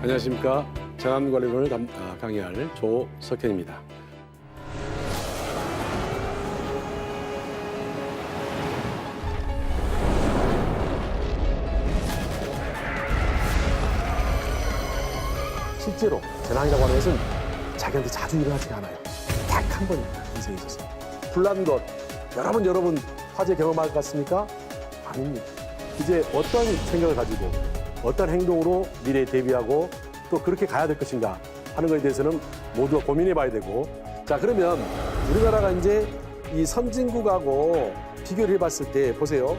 안녕하십니까. 재난관리론을 강의할 조석현입니다. 실제로 재난이라고 하는 것은 자기한테 자주 일어나지가 않아요. 딱 한 번입니다. 인생에 있어서. 불난 것, 여러분 화재 경험할 것 같습니까? 아닙니다. 이제 어떤 생각을 가지고 어떤 행동으로 미래에 대비하고 또 그렇게 가야 될 것인가 하는 것에 대해서는 모두가 고민해 봐야 되고, 자, 그러면 우리나라가 이제 이 선진국하고 비교를 해봤을 때 보세요.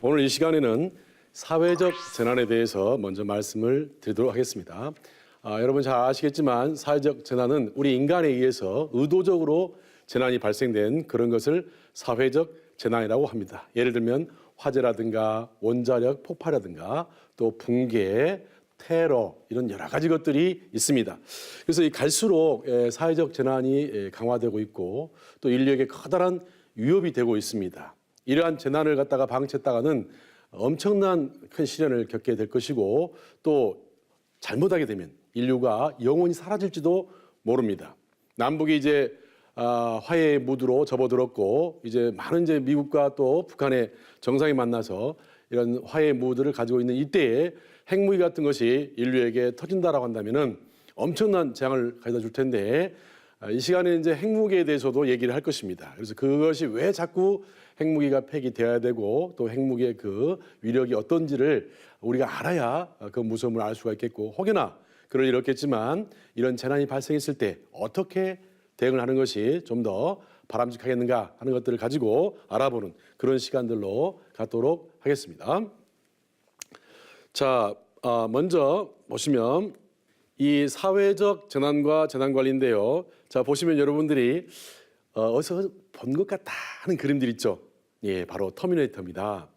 오늘 이 시간에는 사회적 재난에 대해서 먼저 말씀을 드리도록 하겠습니다. 여러분 잘 아시겠지만 사회적 재난은 우리 인간에 의해서 의도적으로 재난이 발생된 그런 것을 사회적 재난이라고 합니다. 예를 들면 화재라든가 원자력 폭발이라든가 또 붕괴, 테러 이런 여러 가지 것들이 있습니다. 그래서 이 갈수록 사회적 재난이 강화되고 있고 또 인류에게 커다란 위협이 되고 있습니다. 이러한 재난을 갖다가 방치했다가는 엄청난 큰 시련을 겪게 될 것이고 또 잘못하게 되면 인류가 영원히 사라질지도 모릅니다. 남북이 이제 화해의 무드로 접어들었고 이제 많은 이제 미국과 또 북한의 정상이 만나서 이런 화해의 무드를 가지고 있는 이때에 핵무기 같은 것이 인류에게 터진다라고 한다면은 엄청난 재앙을 가져다 줄 텐데 이 시간에 이제 핵무기에 대해서도 얘기를 할 것입니다. 그래서 그것이 왜 자꾸 핵무기가 폐기되어야 되고 또 핵무기의 그 위력이 어떤지를 우리가 알아야 그 무서움을 알 수가 있겠고, 혹여나 그럴 일 없겠지만 이런 재난이 발생했을 때 어떻게 대응을 하는 것이 좀 더 바람직하겠는가 하는 것들을 가지고 알아보는 그런 시간들로 갖도록 하겠습니다. 자, 먼저 보시면 이 사회적 재난과 재난관리인데요. 자, 보시면 여러분들이 어디서 본 것 같다 하는 그림들 있죠. 예, 바로 터미네이터입니다.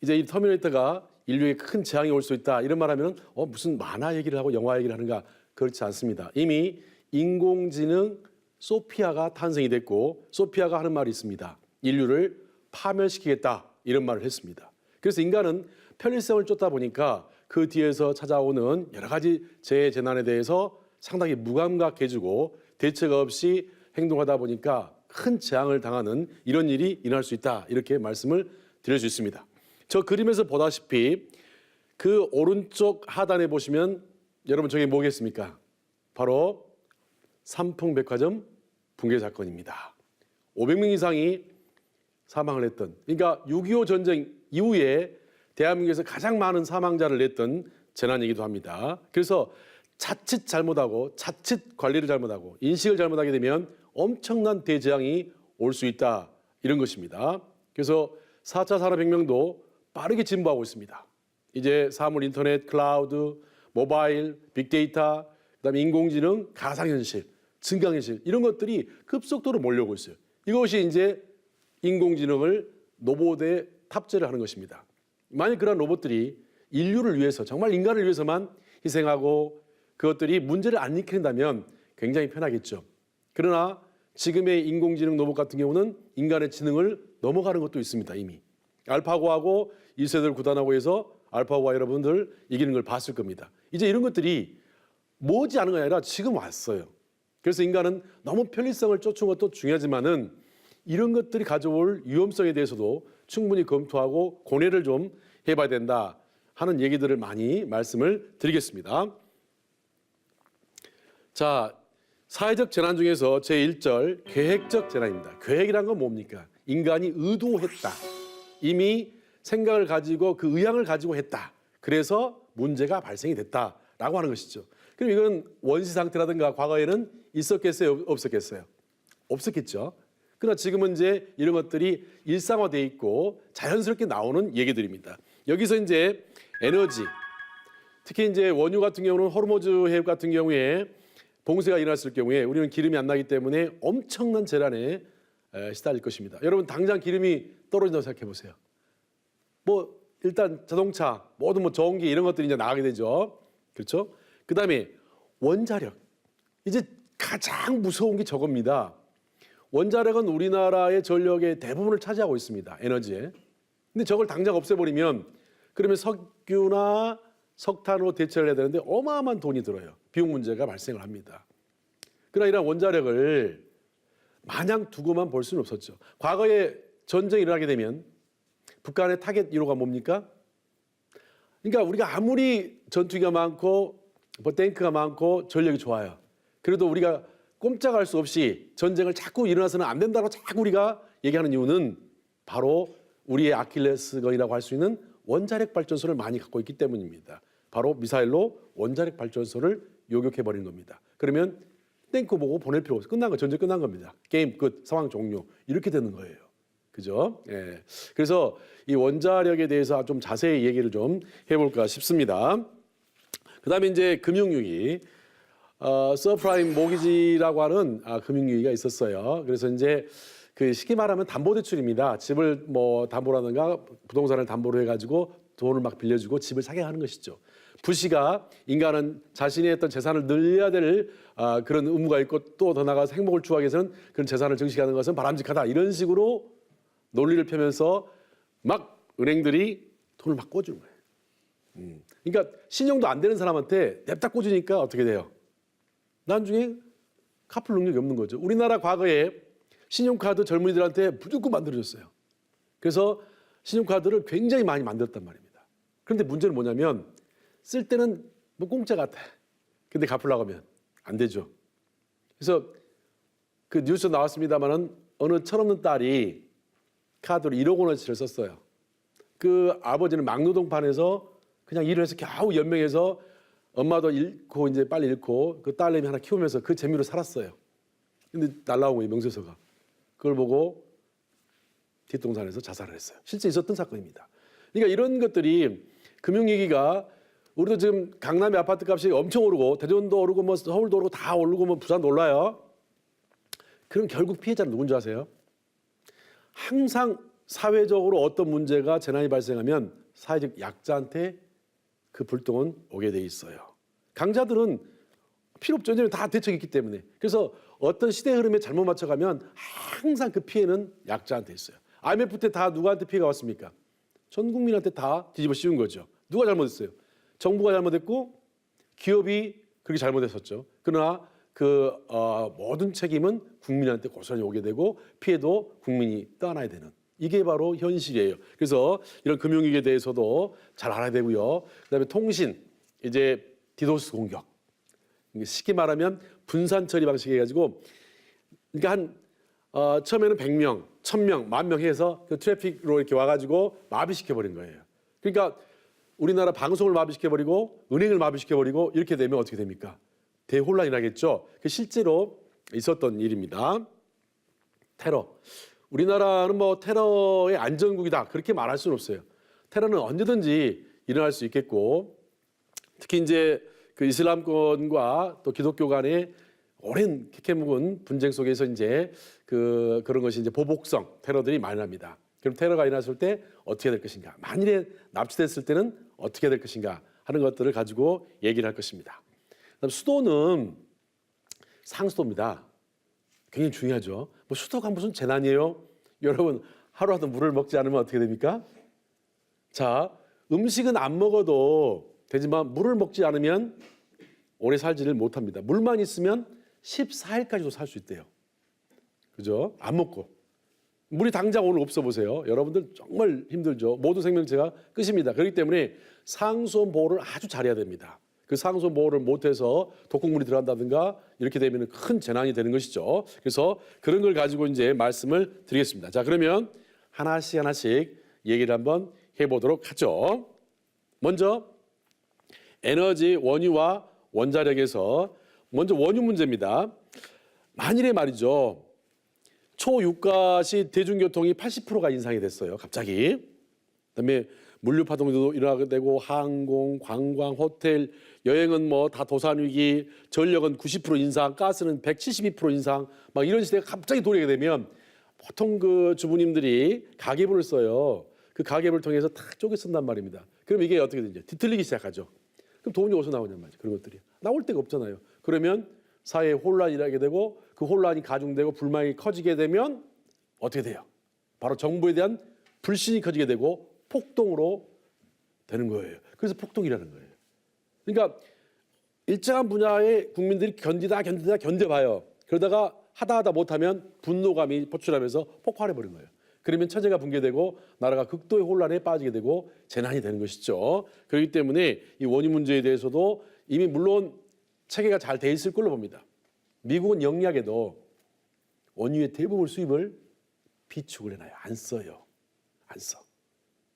이제 이 터미네이터가 인류에 큰 재앙이 올 수 있다 이런 말하면 무슨 만화 얘기를 하고 영화 얘기를 하는가, 그렇지 않습니다. 이미 인공지능 소피아가 탄생이 됐고, 소피아가 하는 말이 있습니다. 인류를 파멸시키겠다 이런 말을 했습니다. 그래서 인간은 편리성을 쫓다 보니까 그 뒤에서 찾아오는 여러 가지 재난에 대해서 상당히 무감각해지고 대책 없이 행동하다 보니까 큰 재앙을 당하는 이런 일이 일어날 수 있다, 이렇게 말씀을 드릴 수 있습니다. 저 그림에서 보다시피 그 오른쪽 하단에 보시면 여러분 저게 뭐겠습니까? 바로 삼풍백화점 붕괴 사건입니다. 500명 이상이 사망을 했던, 그러니까 6.25 전쟁 이후에 대한민국에서 가장 많은 사망자를 냈던 재난이기도 합니다. 그래서 자칫 잘못하고 자칫 관리를 잘못하고 인식을 잘못하게 되면 엄청난 대재앙이 올 수 있다, 이런 것입니다. 그래서 4차 산업혁명도 빠르게 진보하고 있습니다. 이제 사물, 인터넷, 클라우드, 모바일, 빅데이터, 그다음에 인공지능, 가상현실, 증강현실 이런 것들이 급속도로 몰려오고 있어요. 이것이 이제 인공지능을 로봇에 탑재를 하는 것입니다. 만약 그런 로봇들이 인류를 위해서, 정말 인간을 위해서만 희생하고 그것들이 문제를 안 일으킨다면 굉장히 편하겠죠. 그러나 지금의 인공지능 로봇 같은 경우는 인간의 지능을 넘어가는 것도 있습니다. 이미 알파고하고 1세대를 구단하고 해서 알파고와 여러분들 이기는 걸 봤을 겁니다. 이제 이런 것들이 머지 않은 게 아니라 지금 왔어요. 그래서 인간은 너무 편리성을 쫓은 것도 중요하지만은 이런 것들이 가져올 위험성에 대해서도 충분히 검토하고 고뇌를 좀 해봐야 된다 하는 얘기들을 많이 말씀을 드리겠습니다. 자, 사회적 재난 중에서 제1절 계획적 재난입니다. 계획이란 건 뭡니까? 인간이 의도했다. 이미 생각을 가지고 그 의향을 가지고 했다. 그래서 문제가 발생이 됐다라고 하는 것이죠. 그럼 이건 원시 상태라든가 과거에는 있었겠어요? 없었겠어요? 없었겠죠. 그러나 지금은 이제 이런 것들이 일상화돼 있고 자연스럽게 나오는 얘기들입니다. 여기서 이제 에너지, 특히 이제 원유 같은 경우는 호르무즈 해협 같은 경우에 봉쇄가 일어났을 경우에 우리는 기름이 안 나기 때문에 엄청난 재난에 시달릴 것입니다. 여러분 당장 기름이 떨어진다고 생각해 보세요. 뭐 일단 자동차, 모든 뭐 전기 이런 것들이 이제 나가게 되죠. 그렇죠? 그다음에 원자력. 이제 가장 무서운 게 저겁니다. 원자력은 우리나라의 전력의 대부분을 차지하고 있습니다. 에너지에. 근데 저걸 당장 없애버리면 그러면 석유나 석탄으로 대체를 해야 되는데 어마어마한 돈이 들어요. 비용 문제가 발생을 합니다. 그러나 이런 원자력을 마냥 두고만 볼 수는 없었죠. 과거에 전쟁이 일어나게 되면 북한의 타겟 1호가 뭡니까? 그러니까 우리가 아무리 전투기가 많고 뭐 탱크가 많고 전력이 좋아요. 그래도 우리가 꼼짝할 수 없이 전쟁을 자꾸 일어나서는 안 된다고 자꾸 우리가 얘기하는 이유는 바로 우리의 아킬레스건이라고 할 수 있는 원자력 발전소를 많이 갖고 있기 때문입니다. 바로 미사일로 원자력 발전소를 요격해버리는 겁니다. 그러면 탱크 보고 보낼 필요 없어요. 끝난 거, 전쟁 끝난 겁니다. 게임 끝, 상황 종료. 이렇게 되는 거예요. 그죠? 예. 그래서 이 원자력에 대해서 좀 자세히 얘기를 좀 해볼까 싶습니다. 그 다음에 이제 금융위기. 서프라임 모기지라고 하는 금융위기가 있었어요. 그래서 이제 그 쉽게 말하면 담보대출입니다. 집을 뭐 담보라든가 부동산을 담보로 해가지고 돈을 막 빌려주고 집을 사게 하는 것이죠. 부시가 인간은 자신의 어떤 재산을 늘려야 될 그런 의무가 있고 또 더 나아가서 행복을 추구하기 위해서는 그런 재산을 증식하는 것은 바람직하다. 이런 식으로 논리를 펴면서 막 은행들이 돈을 막 꿔주는 거예요. 그러니까 신용도 안 되는 사람한테 냅다 꿔주니까 어떻게 돼요? 나중에 갚을 능력이 없는 거죠. 우리나라 과거에 신용카드 젊은이들한테 무조건 만들어줬어요. 그래서 신용카드를 굉장히 많이 만들었단 말입니다. 그런데 문제는 뭐냐면 쓸 때는 뭐 공짜 같아. 근데 갚으려고 하면 안 되죠. 그래서 그 뉴스 나왔습니다마는 어느 철없는 딸이 카드로 1억 원어치를 썼어요. 그 아버지는 막노동판에서 그냥 일을 해서 겨우 연명해서 엄마도 잃고 이제 빨리 잃고 그 딸내미 하나 키우면서 그 재미로 살았어요. 근데 날라온 거예요, 명세서가. 그걸 보고 뒷동산에서 자살을 했어요. 실제 있었던 사건입니다. 그러니까 이런 것들이 금융위기가 우리도 지금 강남의 아파트 값이 엄청 오르고 대전도 오르고 뭐 서울도 오르고 다 오르고 뭐 부산도 올라요. 그럼 결국 피해자는 누군지 아세요? 항상 사회적으로 어떤 문제가 재난이 발생하면 사회적 약자한테 그 불똥은 오게 돼 있어요. 강자들은 필요 없죠. 왜냐하면 다 대책이 있기 때문에. 그래서 어떤 시대 흐름에 잘못 맞춰가면 항상 그 피해는 약자한테 있어요. IMF 때 다 누구한테 피해가 왔습니까? 전 국민한테 다 뒤집어 씌운 거죠. 누가 잘못했어요? 정부가 잘못했고 기업이 그렇게 잘못했었죠. 그러나 그 모든 책임은 국민한테 고스란히 오게 되고 피해도 국민이 떠안아야 되는. 이게 바로 현실이에요. 그래서 이런 금융위기에 대해서도 잘 알아야 되고요. 그다음에 통신, 이제 디도스 공격. 쉽게 말하면 분산 처리 방식 해가지고, 그러니까 처음에는 100명, 1000명, 10,000명 해서 그 트래픽으로 이렇게 와가지고 마비시켜버린 거예요. 그러니까 우리나라 방송을 마비시켜버리고 은행을 마비시켜버리고 이렇게 되면 어떻게 됩니까? 대혼란이 나겠죠. 실제로 있었던 일입니다. 테러. 우리나라는 뭐 테러의 안전국이다 그렇게 말할 수는 없어요. 테러는 언제든지 일어날 수 있겠고, 특히 이제 그 이슬람권과 또 기독교 간의 오랜 캐캐 묵은 분쟁 속에서 이제 그런 것이 이제 보복성 테러들이 많이 납니다. 그럼 테러가 일어났을 때 어떻게 될 것인가? 만일에 납치됐을 때는 어떻게 될 것인가 하는 것들을 가지고 얘기를 할 것입니다. 그다음 수도는 상수도입니다. 굉장히 중요하죠. 뭐 수도가 무슨 재난이에요? 여러분 하루라도 물을 먹지 않으면 어떻게 됩니까? 자, 음식은 안 먹어도 되지만 물을 먹지 않으면 오래 살지를 못합니다. 물만 있으면 14일까지도 살 수 있대요. 그죠? 안 먹고. 물이 당장 오늘 없어 보세요. 여러분들 정말 힘들죠. 모든 생명체가 끝입니다. 그렇기 때문에 상수원 보호를 아주 잘해야 됩니다. 그 상수원 보호를 못해서 독극물이 들어간다든가 이렇게 되면 큰 재난이 되는 것이죠. 그래서 그런 걸 가지고 이제 말씀을 드리겠습니다. 자, 그러면 하나씩 얘기를 한번 해보도록 하죠. 먼저 에너지 원유와 원자력에서 먼저 원유 문제입니다. 만일에 말이죠. 초유가 시 대중교통이 80%가 인상이 됐어요. 갑자기. 그다음에 물류 파동도 일어나게 되고 항공, 관광, 호텔, 여행은 뭐 다 도산 위기, 전력은 90% 인상, 가스는 172% 인상, 막 이런 시대가 갑자기 도래게 되면 보통 그 주부님들이 가계부를 써요. 그 가계부를 통해서 다 쪼개 쓴단 말입니다. 그럼 이게 어떻게 되냐? 뒤틀리기 시작하죠. 그럼 돈이 어디서 나오냔 말이죠. 그런 것들이 나올 데가 없잖아요. 그러면 사회에 혼란이 일어나게 되고 그 혼란이 가중되고 불만이 커지게 되면 어떻게 돼요? 바로 정부에 대한 불신이 커지게 되고 폭동으로 되는 거예요. 그래서 폭동이라는 거예요. 그러니까 일정한 분야의 국민들이 견뎌봐요. 그러다가 하다 못하면 분노감이 포출하면서 폭발해버린 거예요. 그러면 체제가 붕괴되고 나라가 극도의 혼란에 빠지게 되고 재난이 되는 것이죠. 그렇기 때문에 이 원유 문제에 대해서도 이미 물론 체계가 잘 돼 있을 걸로 봅니다. 미국은 영리하게도 원유의 대부분 수입을 비축을 해놔요. 안 써요. 안 써.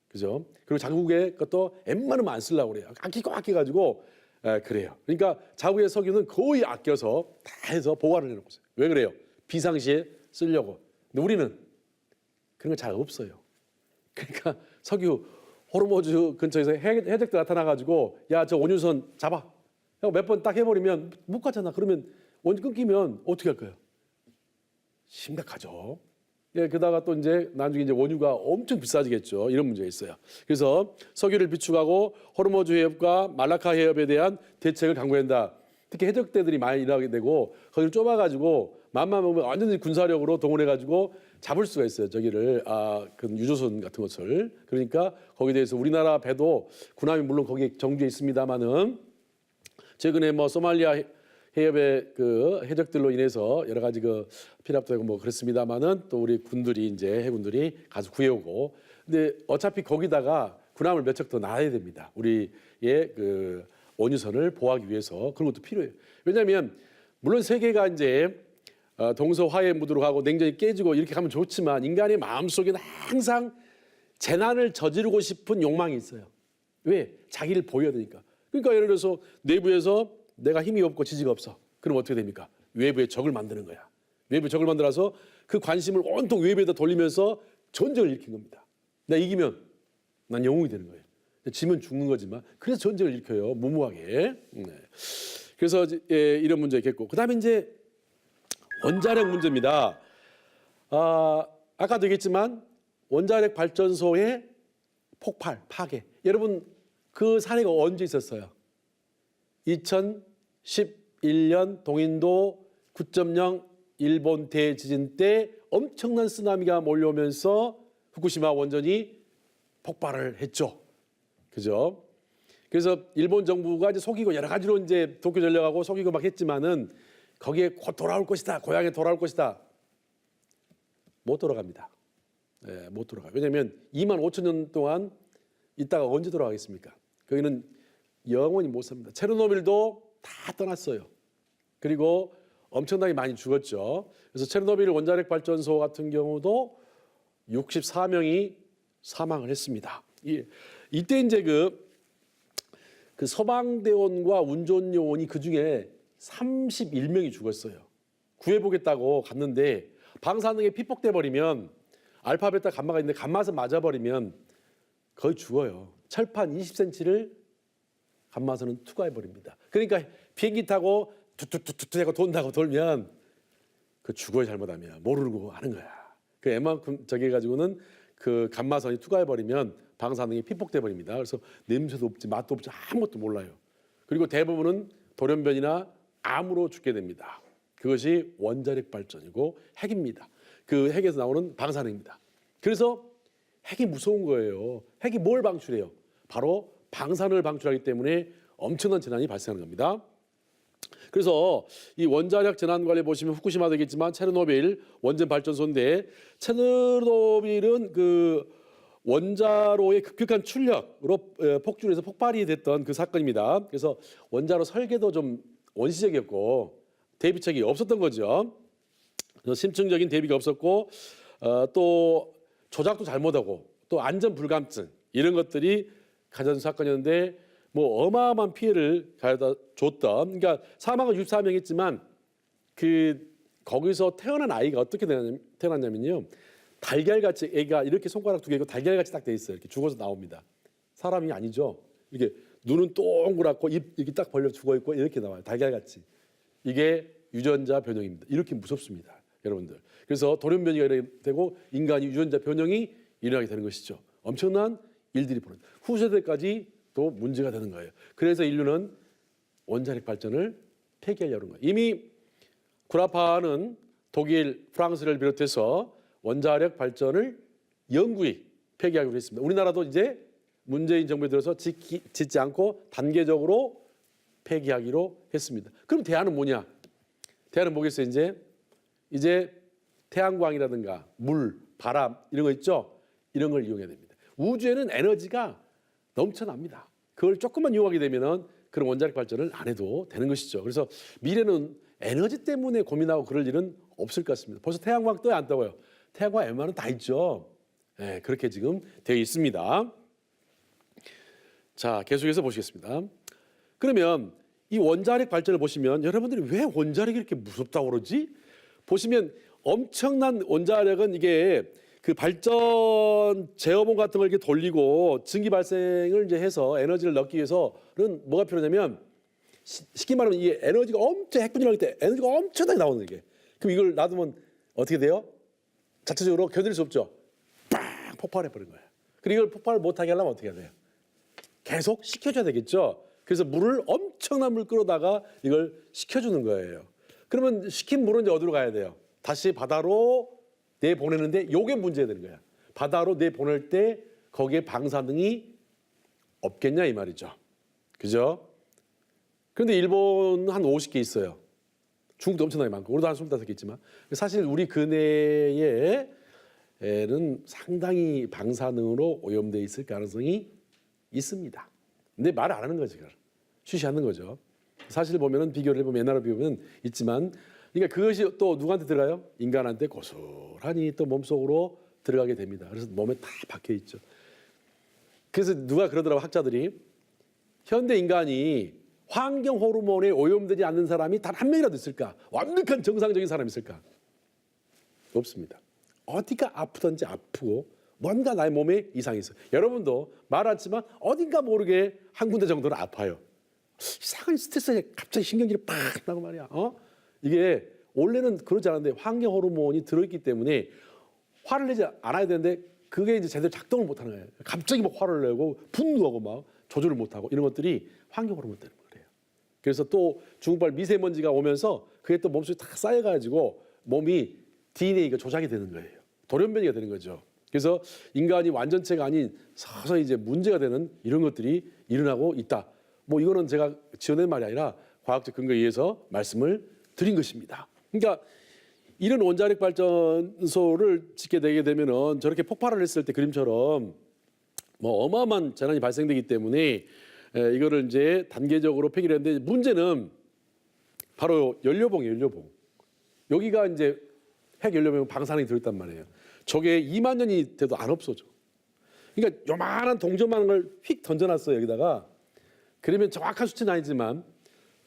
그죠? 그리고 자국의 것도 웬만하면 안 쓰려고 그래요. 아껴가지고 그래요. 그러니까 자국의 석유는 거의 아껴서 다 해서 보관을 해놓고 있어요. 왜 그래요? 비상시에 쓰려고. 근데 우리는 그런 거 잘 없어요. 그러니까 석유 호르무즈 근처에서 해적들 나타나가지고 야, 저 원유선 잡아. 몇 번 딱 해버리면 못 가잖아. 그러면 원유 끊기면 어떻게 할 거예요? 심각하죠. 예, 그러다가 또 이제 나중에 이제 원유가 엄청 비싸지겠죠. 이런 문제가 있어요. 그래서 석유를 비축하고 호르무즈 해협과 말라카 해협에 대한 대책을 강구한다. 특히 해적대들이 많이 일하게 되고 거기를 좁아가지고 맘만 먹으면 완전히 군사력으로 동원해가지고 잡을 수가 있어요. 저기를 그 유조선 같은 것을. 그러니까 거기에 대해서 우리나라 배도 군함이 물론 거기에 정주에 있습니다만은 최근에 뭐 소말리아 해협의 그 해적들로 인해서 여러 가지 그 피랍도 되고 뭐 그렇습니다만은 또 우리 군들이 이제 해군들이 가서 구해오고 근데 어차피 거기다가 군함을 몇 척 더 놔야 됩니다. 우리의 그 원유선을 보호하기 위해서 그런 것도 필요해요. 왜냐하면 물론 세계가 이제 동서 화해 무드로 가고 냉전이 깨지고 이렇게 가면 좋지만 인간의 마음속에는 항상 재난을 저지르고 싶은 욕망이 있어요. 왜? 자기를 보여야 되니까. 그러니까 예를 들어서 내부에서 내가 힘이 없고 지지가 없어. 그럼 어떻게 됩니까? 외부에 적을 만드는 거야. 외부에 적을 만들어서 그 관심을 온통 외부에다 돌리면서 전쟁을 일으킨 겁니다. 내가 이기면 난 영웅이 되는 거예요. 지면 죽는 거지만 그래서 전쟁을 일으켜요. 무모하게. 네. 그래서 이런 문제가 있겠고 그다음에 이제 원자력 문제입니다. 아까도 얘기했지만 원자력 발전소의 폭발, 파괴. 여러분 그 사례가 언제 있었어요? 2011년 동인도 9.0 일본 대지진 때 엄청난 쓰나미가 몰려오면서 후쿠시마 원전이 폭발을 했죠. 그죠? 그래서 일본 정부가 이제 속이고 여러 가지로 이제 도쿄 전력하고 속이고 막 했지만은 거기에 곧 돌아올 것이다. 고향에 돌아올 것이다. 못 돌아갑니다. 네, 못 돌아가요. 왜냐하면 2만 5천 년 동안 있다가 언제 돌아가겠습니까? 거기는 영원히 못 삽니다. 체르노빌도 다 떠났어요. 그리고 엄청나게 많이 죽었죠. 그래서 체르노빌 원자력 발전소 같은 경우도 64명이 사망을 했습니다. 이때 이제 그 서방대원과 운전요원이 그 중에 31명이 죽었어요. 구해보겠다고 갔는데 방사능에 피폭돼 버리면 알파, 베타, 감마가 있는데 감마선 맞아버리면 거의 죽어요. 철판 20cm를 감마선은 투과해 버립니다. 그러니까 비행기 타고 툭툭툭툭 하고 돈다고 돌면 그 죽어요. 잘못하면 모르고 하는 거야. 그 애만큼 저기 해가지고는 그 감마선이 투과해 버리면 방사능이 피폭돼 버립니다. 그래서 냄새도 없지 맛도 없지 아무것도 몰라요. 그리고 대부분은 돌연변이나 암으로 죽게 됩니다. 그것이 원자력 발전이고 핵입니다. 그 핵에서 나오는 방사능입니다. 그래서 핵이 무서운 거예요. 핵이 뭘 방출해요? 바로 방사능을 방출하기 때문에 엄청난 재난이 발생하는 겁니다. 그래서 이 원자력 재난 관리 보시면 후쿠시마도 되겠지만 체르노빌 원전 발전소인데 체르노빌은 그 원자로의 급격한 출력으로 폭주해서 폭발이 됐던 그 사건입니다. 그래서 원자로 설계도 좀 원시적이었고 대비책이 없었던 거죠. 그래서 심층적인 대비가 없었고 또 조작도 잘못하고 또 안전 불감증 이런 것들이 가장 사건이었는데 뭐 어마어마한 피해를 가져다 줬던. 그러니까 사망은 64명 했지만 거기서 태어난 아이가 어떻게 태어났냐면요. 달걀같이 애가 이렇게 손가락 두 개고 달걀같이 딱 돼 있어요. 이렇게 죽어서 나옵니다. 사람이 아니죠. 이렇게 눈은 동그랗고 입 이렇게 딱 벌려 죽어 있고 이렇게 나와요. 달걀같이. 이게 유전자 변형입니다. 이렇게 무섭습니다, 여러분들. 그래서 돌연변이가 이렇게 되고 인간이 유전자 변형이 일어나게 되는 것이죠. 엄청난 일들이 벌어져요. 후세대까지 또 문제가 되는 거예요. 그래서 인류는 원자력 발전을 폐기하려는 거예요. 이미 구라파는 독일, 프랑스를 비롯해서 원자력 발전을 영구히 폐기하기로 했습니다. 우리나라도 이제 문재인 정부에 들어서 짓지 않고 단계적으로 폐기하기로 했습니다. 그럼 대안은 뭐냐? 대안은 뭐겠어요? 이제 태양광이라든가 물, 바람 이런 거 있죠? 이런 걸 이용해야 됩니다. 우주에는 에너지가 넘쳐납니다. 그걸 조금만 이용하게 되면은 그런 원자력 발전을 안 해도 되는 것이죠. 그래서 미래는 에너지 때문에 고민하고 그럴 일은 없을 것 같습니다. 벌써 태양광 떠요, 안 떠요? 태양광 웬만하면 다 있죠. 네, 그렇게 지금 되어 있습니다. 자, 계속해서 보시겠습니다. 그러면 이 원자력 발전을 보시면 여러분들이 왜 원자력이 이렇게 무섭다고 그러지? 보시면 엄청난 원자력은 이게 그 발전 제어봉 같은 걸 이렇게 돌리고 증기 발생을 이제 해서 에너지를 넣기 위해서는 뭐가 필요하냐면 쉽게 말하면 이 에너지가 엄청 핵분열할 때 에너지가 엄청나게 나오는 게. 그럼 이걸 놔두면 어떻게 돼요? 자체적으로 견딜 수 없죠. 빵 폭발해 버린 거예요. 그리고 이걸 폭발을 못하게 하려면 어떻게 해야 돼요? 계속 식혀줘야 되겠죠. 그래서 물을 엄청난 물 끌어다가 이걸 식혀주는 거예요. 그러면 식힌 물은 이제 어디로 가야 돼요? 다시 바다로 내보내는데 이게 문제가 되는 거야. 바다로 내보낼 때 거기에 방사능이 없겠냐 이 말이죠. 그죠? 그런데 일본 한 50개 있어요. 중국도 엄청나게 많고 우리도 한 25개 있지만 사실 우리 근해에는 상당히 방사능으로 오염되어 있을 가능성이 있습니다. 근데 말 안 하는 거지. 쉬쉬하는 거죠. 사실 보면은 비교를 해보면 옛날로 비교하면 있지만 그러니까 그것이 또 누구한테 들어가요? 인간한테 고스란히 또 몸속으로 들어가게 됩니다. 그래서 몸에 다 박혀 있죠. 그래서 누가 그러더라고 학자들이 현대 인간이 환경 호르몬에 오염되지 않는 사람이 단 한 명이라도 있을까? 완벽한 정상적인 사람이 있을까? 없습니다. 어디가 아프든지 아프고 뭔가 나의 몸에 이상이 있어요. 여러분도 말 않지만 어딘가 모르게 한 군데 정도는 아파요. 이상한 스트레스에 갑자기 신경질이 팍 나고 말이야. 이게 원래는 그러지 않았는데 환경 호르몬이 들어있기 때문에 화를 내지 않아야 되는데 그게 이제 제대로 작동을 못하는 거예요. 갑자기 막 화를 내고 분노하고 막 조절을 못하고 이런 것들이 환경 호르몬 때문에 그래요. 그래서 또 중국발 미세먼지가 오면서 그게 또 몸속에 다 쌓여가지고 몸이 DNA가 조작이 되는 거예요. 돌연변이가 되는 거죠. 그래서 인간이 완전체가 아닌 서서히 이제 문제가 되는 이런 것들이 일어나고 있다. 뭐 이거는 제가 지어낸 말이 아니라 과학적 근거에 의해서 말씀을 드린 것입니다. 그러니까 이런 원자력 발전소를 짓게 되게 되면은 저렇게 폭발을 했을 때 그림처럼 뭐 어마어마한 재난이 발생되기 때문에 이거를 이제 단계적으로 폐기를 했는데 문제는 바로 연료봉이에요, 연료봉. 여기가 이제 핵 연료봉 방사능이 들어있단 말이에요. 저게 2만 년이 돼도 안 없어져. 그러니까 요만한 동전만한 걸 휙 던져놨어요, 여기다가. 그러면 정확한 수치는 아니지만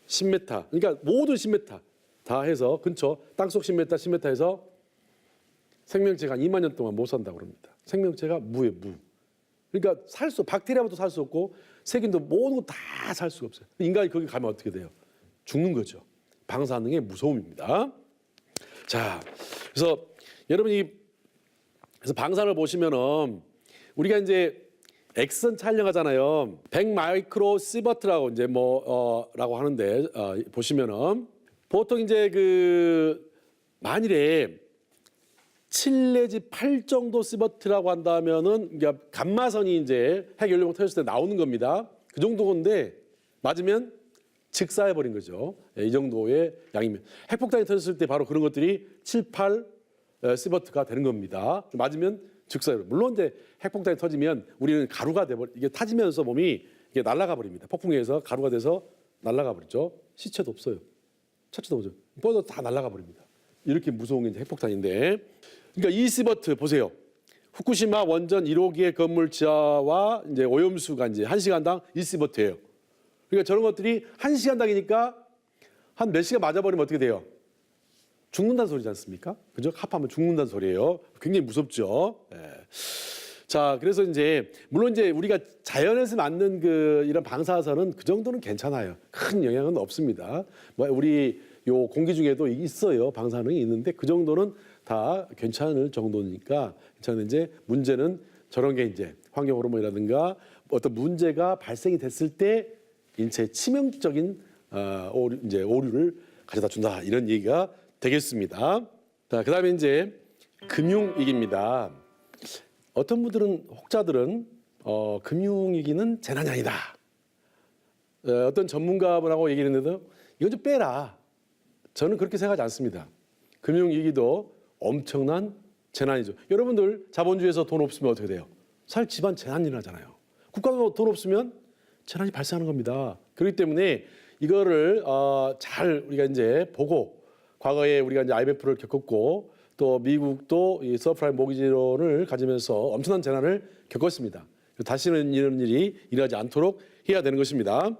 10m, 그러니까 모든 10m 다 해서 근처 땅속 10m, 10m 해서 생명체가 한 2만 년 동안 못 산다고 그럽니다. 생명체가 무에 무. 그러니까 박테리아부터 살 수 없고 세균도 모든 거 다 살 수가 없어요. 인간이 거기 가면 어떻게 돼요? 죽는 거죠. 방사능의 무서움입니다. 자, 그래서 여러분이 그래서 방사능을 보시면은 우리가 이제 엑선 촬영하잖아요. 100 마이크로 시버트라고 이제 라고 하는데 보시면은 보통 이제 그 만일에 7 내지 8 정도 시버트라고 한다면은 그러니까 감마선이 이제 핵 연료봉 터졌을 때 나오는 겁니다. 그 정도 건데 맞으면 즉사해 버린 거죠. 이 정도의 양이면 핵폭탄이 터졌을 때 바로 그런 것들이 7, 8 시버트가 되는 겁니다. 맞으면 즉사해. 물론 이제 핵폭탄이 터지면 우리는 가루가 돼 이게 타지면서 몸이 이게 날아가 버립니다. 폭풍에 의해서 가루가 돼서 날아가 버리죠. 시체도 없어요. 찾지도 못해요. 뻗어 다 날아가 버립니다. 이렇게 무서운 게 이제 핵폭탄인데. 그러니까 이 시버트 보세요. 후쿠시마 원전 1호기의 건물 지하와 이제 오염수가 이제 1시간당 1시버트예요. 그러니까 저런 것들이 1시간당이니까 한 몇 시간 맞아버리면 어떻게 돼요? 죽는다는 소리지 않습니까? 그죠? 합하면 죽는다는 소리예요. 굉장히 무섭죠. 예. 자, 그래서 이제 물론 이제 우리가 자연에서 맞는 이런 방사선은 그 정도는 괜찮아요. 큰 영향은 없습니다. 뭐 우리 요 공기 중에도 있어요. 방사능이 있는데 그 정도는 다 괜찮을 정도니까 괜찮은데 문제는 저런 게 이제 환경 호르몬이라든가 어떤 문제가 발생이 됐을 때 인체에 치명적인 오류를 가져다 준다 이런 얘기가 되겠습니다. 자, 그다음에 이제 금융위기입니다. 어떤 분들은 혹자들은 금융위기는 재난이 아니다. 어떤 전문가분하고 얘기를 했는데 이건 좀 빼라. 저는 그렇게 생각하지 않습니다. 금융위기도 엄청난 재난이죠. 여러분들 자본주의에서 돈 없으면 어떻게 돼요? 사실 집안 재난이 나잖아요. 국가가 돈 없으면 재난이 발생하는 겁니다. 그렇기 때문에 이거를 잘 우리가 이제 보고 과거에 우리가 이제 IMF를 겪었고 또 미국도 이 서프라임 모기지론을 가지면서 엄청난 재난을 겪었습니다. 다시는 이런 일이 일어나지 않도록 해야 되는 것입니다.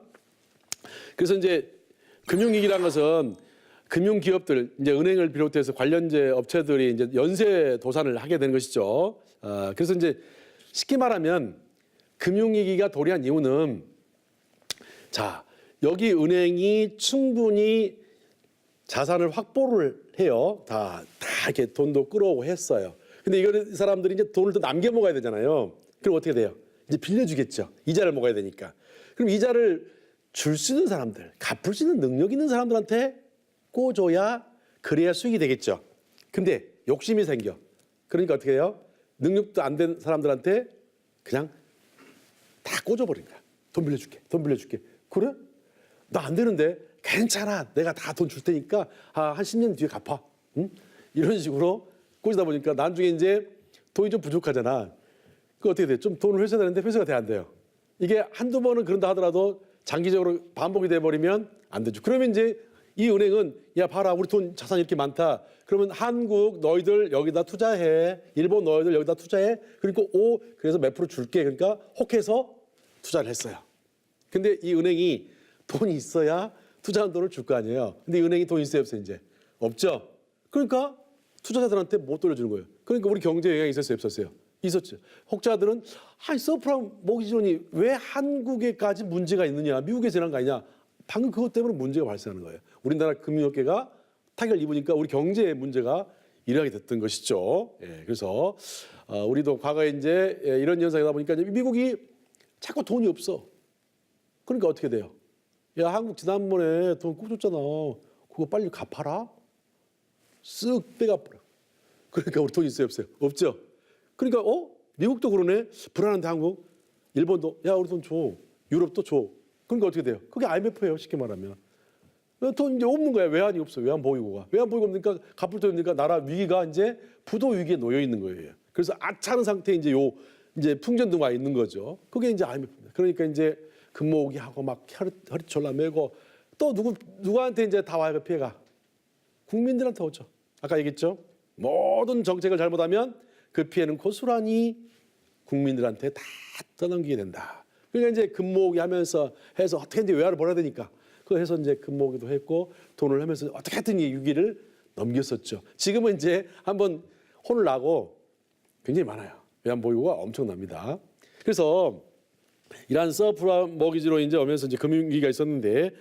그래서 이제 금융위기라는 것은 금융기업들, 이제 은행을 비롯해서 관련제 업체들이 이제 연쇄 도산을 하게 되는 것이죠. 그래서 이제 쉽게 말하면 금융위기가 도래한 이유는 자, 여기 은행이 충분히 자산을 확보를 해요. 다 이렇게 돈도 끌어오고 했어요. 근데 이 사람들이 이제 돈을 더 남겨 먹어야 되잖아요. 그럼 어떻게 돼요? 이제 빌려주겠죠. 이자를 먹어야 되니까. 그럼 이자를 줄 수 있는 사람들, 갚을 수 있는 능력 있는 사람들한테 꿔줘야 그래야 수익이 되겠죠. 근데 욕심이 생겨. 그러니까 어떻게 해요? 능력도 안 된 사람들한테 그냥 다 꿔줘버린 거야. 돈 빌려줄게. 돈 빌려줄게. 그래? 나 안 되는데 괜찮아. 내가 다 돈 줄 테니까 한 10년 뒤에 갚아. 응? 이런 식으로 꽂다 보니까 나중에 이제 돈이 좀 부족하잖아. 그 어떻게 돼? 좀 돈을 회수해야 되는데 회수가 돼 안 돼요. 이게 한두 번은 그런다 하더라도 장기적으로 반복이 돼버리면 안 되죠. 그러면 이제 이 은행은 야 봐라 우리 돈 자산 이렇게 많다. 그러면 한국 너희들 여기다 투자해. 일본 너희들 여기다 투자해. 그리고 그래서 몇 프로 줄게. 그러니까 혹해서 투자를 했어요. 근데 이 은행이 돈이 있어야 투자한 돈을 줄 거 아니에요. 근데 이 은행이 돈이 있어요 없어요 이제? 없죠. 그러니까 투자자들한테 못 돌려주는 거예요. 그러니까 우리 경제에 영향이 있었어요 없었어요? 있었죠. 혹자들은 서프라임 모기지론이 왜 한국에까지 문제가 있느냐, 미국에 재난 거 아니냐. 방금 그것 때문에 문제가 발생하는 거예요. 우리나라 금융업계가 타격을 입으니까 우리 경제에 문제가 일어나게 됐던 것이죠. 예, 그래서 우리도 과거에 이제 이런 현상이다 보니까 이제 미국이 자꾸 돈이 없어. 그러니까 어떻게 돼요? 야, 한국 지난번에 돈 꼭 줬잖아. 그거 빨리 갚아라. 쓱 빼갚아라. 그러니까 우리 돈 있어요 없어요? 없죠. 그러니까 미국도 그러네. 불안한데 한국, 일본도 야 우리 돈 줘. 유럽도 줘. 그러니까 어떻게 돼요? 그게 IMF예요 쉽게 말하면. 돈 이제 없는 거야. 외환이 없어. 외환 보유고가. 외환 보유고 없으니까 갚을 돈 없으니까 나라 위기가 이제 부도 위기에 놓여 있는 거예요. 그래서 아차는 상태에 이제 풍전등화 있는 거죠. 그게 이제 IMF입니다. 그러니까 이제 금모으기 하고 막 허리 졸라매고 또 누구한테 이제 다 와요 그 피해가? 국민들한테 오죠. 아까 얘기했죠. 모든 정책을 잘못하면 그 피해는 고스란히 국민들한테 다 떠넘기게 된다. 그러니까 이제 금모으기 하면서 해서 어떻게든지 외화를 벌어야 되니까 그거 해서 이제 금모으기도 했고 돈을 하면서 어떻게 하든 이 위기를 넘겼었죠. 지금은 이제 한번 혼을 나고 굉장히 많아요. 외환 보유고가 엄청납니다. 그래서 이러한 서프라임 모기지로 이제 오면서 이제 금융위기가 있었는데